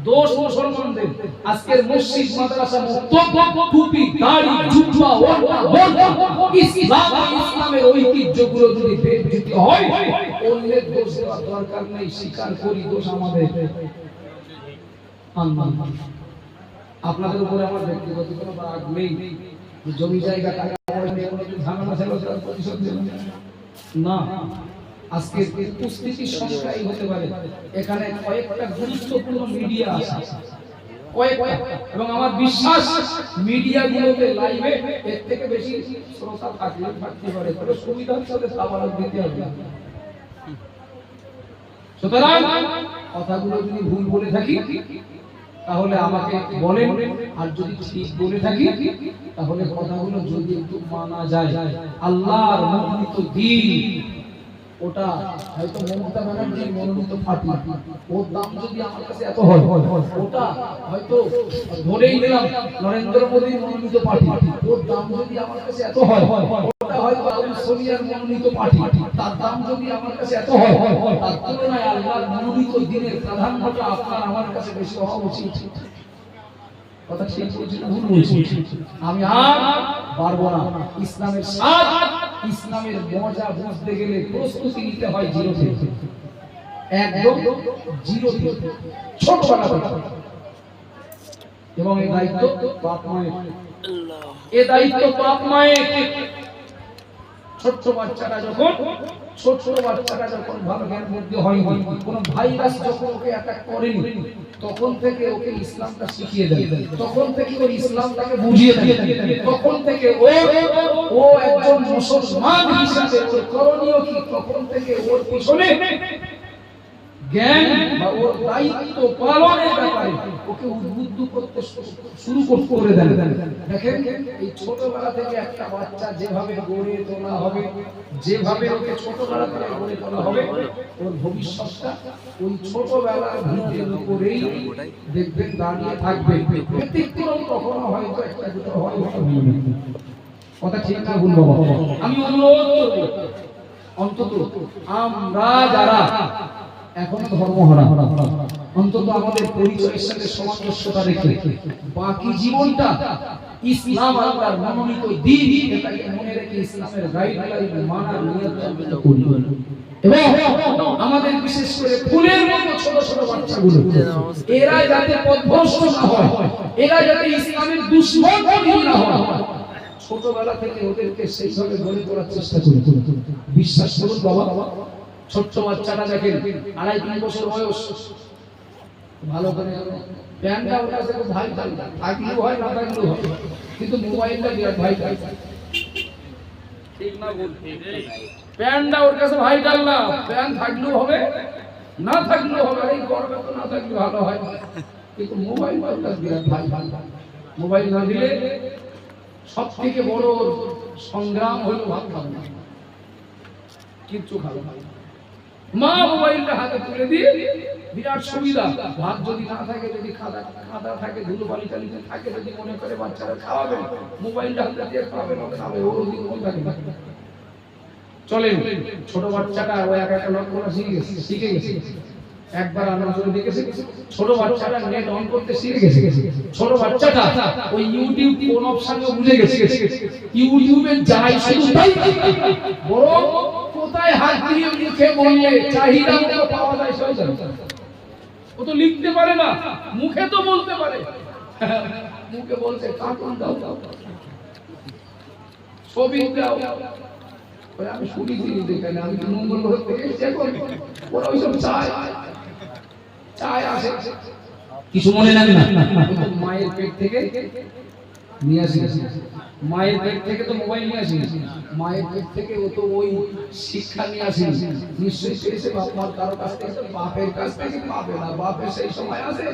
দোষ মুসলমানদের। আজকের মসজিদ মাদ্রাসা মুক্ত, টুপি, দাড়ি, জুব্বা, ওড়না, বোরকা, ইসলাম, ইসলামের ঐতিহ্যগুলো যদি বেজ্জিত হয়, অন্যের দোষ দেওয়ার দরকার নেই। স্বীকার করি দোষ আমাদের। আল্লাহ আপনাদের উপরে আমার ব্যক্তিগত কোনো রাগ নেই, জমি জায়গা টাকা পয়সা নিয়ে কোনো ঝামেলা ছিল তার প্রতিশোধ নেবেন না। আজকে উপস্থিতি সংখ্যাই হতে পারে এখানে কয়েকটা গুরুত্বপূর্ণ মিডিয়া আছে, কয়েকটা, এবং আমার বিশ্বাস মিডিয়াগুলোতে লাইভে এর থেকে বেশি শ্রোতা থাকতে পারে, তবে সুবিধার সাথে সাবালক দিতে হবে। সুতরাং কথাগুলো যদি ভুল বলে থাকি তাহলে আমাকে বলেন, আর যদি ঠিক বলে থাকি তাহলে কথাগুলো যদি একটু মানা যায়। আল্লাহর মনোনীত দ্বীন, ওটা হয়তো মমতা ব্যানার্জির মনোনীত পার্টি, ওর দাম যদি আমার কাছে এত হয়, ওটা হয়তো ধরেই নিলাম নরেন্দ্র মোদীর মনোনীত পার্টি, ওর দাম যদি আমার কাছে এত হয়, ওটা হয়তো আবু সোনিয়ার মনোনীত পার্টি, তার দাম যদি আমার কাছে এত হয়, তার তুলনায় আল্লাহর মনোনীত দ্বীনের প্রাধান্যটা আপনার আমার কাছে বেশি হওয়া উচিত। কথা ঠিক বলছি না ভুল বলছি? আমি আর পারবো না। ইসলামের স্বাদ, ইসলামের মজা বুঝতে গেলে প্রস্তুতি নিতে হয় জিরো থেকে, একদম জিরো থেকে, ছোটবেলা থেকে। এবং এই দায়িত্ব বাপ মায়ের, এই দায়িত্ব বাপ মায়ের। ছোট বাচ্চাটা যখন ভালো জ্ঞান বুদ্ধি হয়, কোনো ভাইরাস যখন ওকে অ্যাটাক করেনি, তখন থেকে ওকে ইসলামটা শিখিয়ে দেয়, তখন থেকে ওর ইসলামটাকে বুঝিয়ে দেয়, তখন থেকে ও একজন মুসলমান হিসেবে ওর করণীয় কি, তখন থেকে ওর পিছনে জ্ঞান বা ওর দায়িত্ব পালনের ব্যাপারে ওকে উদ্বুদ্ধ করতে শুরু করে দেন। দেখেন এই ছোটবেলা থেকে একটা বাচ্চা যেভাবে গড়ে তোলা হবে, যেভাবে ওকে ছোটবেলা থেকে গড়ে তোলা হবে, ওর ভবিষ্যৎটা ওই ছোটবেলার ভিত্তির উপরেই দেখবেন দাঁড়িয়ে থাকবে। ব্যতিক্রম কখনো হয়তো একটা দুটো হয়, কথা ঠিক না ভুল বাবা? আমি অনুরোধ করব অন্তত আমরা যারা এখন ধর্মহারা, অন্তত আমাদের পরিচয়ের সাথে সামঞ্জস্যতা রেখে বাকি জীবনটা ইসলাম আল্লাহর মনোনীত দ্বীন, এটাকে মনে রেখে ইসলামের গাইডলাইন মানার নিয়ত করি। এবং আমাদের বিশেষ করে ফুলের মতো ছোট ছোট বাচ্চাগুলো, এরা যাতে পথভ্রষ্ট না হয়, এরা যাতে ইসলামের দুশমন না হয়, ছোটবেলা থেকে ওদেরকে সেইভাবে গড়ে তোলার চেষ্টা করি। বিশ্বাস করুন বাবা, ছোট্ট বাচ্চাটা দেখেন 2.5-3 বছর বয়স, ভালো করে প্যান্টটা ওর কাছে খুব ভাই থাকলেও হয়, না থাকলেও হয়, কিন্তু মোবাইলটা বিরাট ভাই ঠিক না বল? প্যান্টটা ওর কাছে ভাই না, প্যান্ট থাকলেও হবে, না থাকলেও হবে, এই গরমে তো না থাকলে ভালো হয়, কিন্তু মোবাইলটা ওর কাছে বিরাট ভাই। মোবাইল না দিলে সব থেকে বড় সংগ্রাম হলো ভাত খাবে না, কিচ্ছু খাবে না। মা মোবাইলটা হাতে তুলে দিয়ে বিরাট সুবিধা, ভাত যদি না থাকে, যদি খাদা থাকে, ধুলো বালি টালিতে থাকে, যদি মনে করে বাচ্চারা খাওয়াবে, মোবাইলটা হাতে দিয়ে খাবে না, খাবে ওর ওদিকে মনে থাকে না। চলেন ছোট বাচ্চাটা ও একা একা লক করা শিখে গেছে, একবার আমরা জন্য দেখেছি ছোট বাচ্চাটা নেট অন করতে শিখে গেছে, ছোট বাচ্চাটা ওই ইউটিউব কোন অপশনও বুঝে গেছে, ইউটিউবে যাই শুধু তাই, বড় কোথায় হাত দিয়ে মুখে বললে চাহিদা মতো পাওয়া যায় সেই জানে। ও তো লিখতে পারে না, মুখে তো বলতে পারে, মুখে বলতে কার্টুন দাও, ছবি দাও, আমি শুনেছি যেখানে আমি মঙ্গল গ্রহ থেকে এখন ওরা ওইসব চায় আসে, কিছু মনে নেন না। মায়ের পেট থেকে নিয়ে আসি, মায়ের পেট থেকে তো মোবাইল নিয়ে আসি, মায়ের পেট থেকে ও তো ওই শিক্ষা নিয়ে আসি, নিশ্চয়ই পেয়েছে বাপ মার কারো কাছ থেকে, বাপের কাছ থেকে পাবে না, বাপের সেই সময় আছে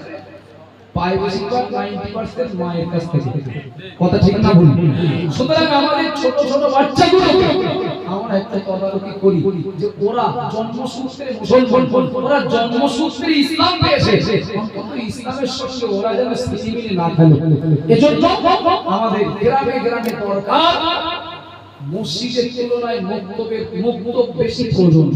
পায় বেশিরভাগ 90% মায়ের কাছ থেকে, কথা ঠিক না ভুল? সুতরাং আমাদের ছোট ছোট বাচ্চাগুলোকে আমরা একটা তদারকি করি যে ওরা জন্মসূত্রে মুসলমান, ওরা জন্মসূত্রে ইসলাম পেয়েছে, অন্তত ইসলামের সঙ্গে ওরা যেন স্মৃতি না ফেলে। এজন্য আমাদের গ্রামে গ্রামে দরকার মসজিদের তুলনায় মক্তবের বেশি প্রয়োজন।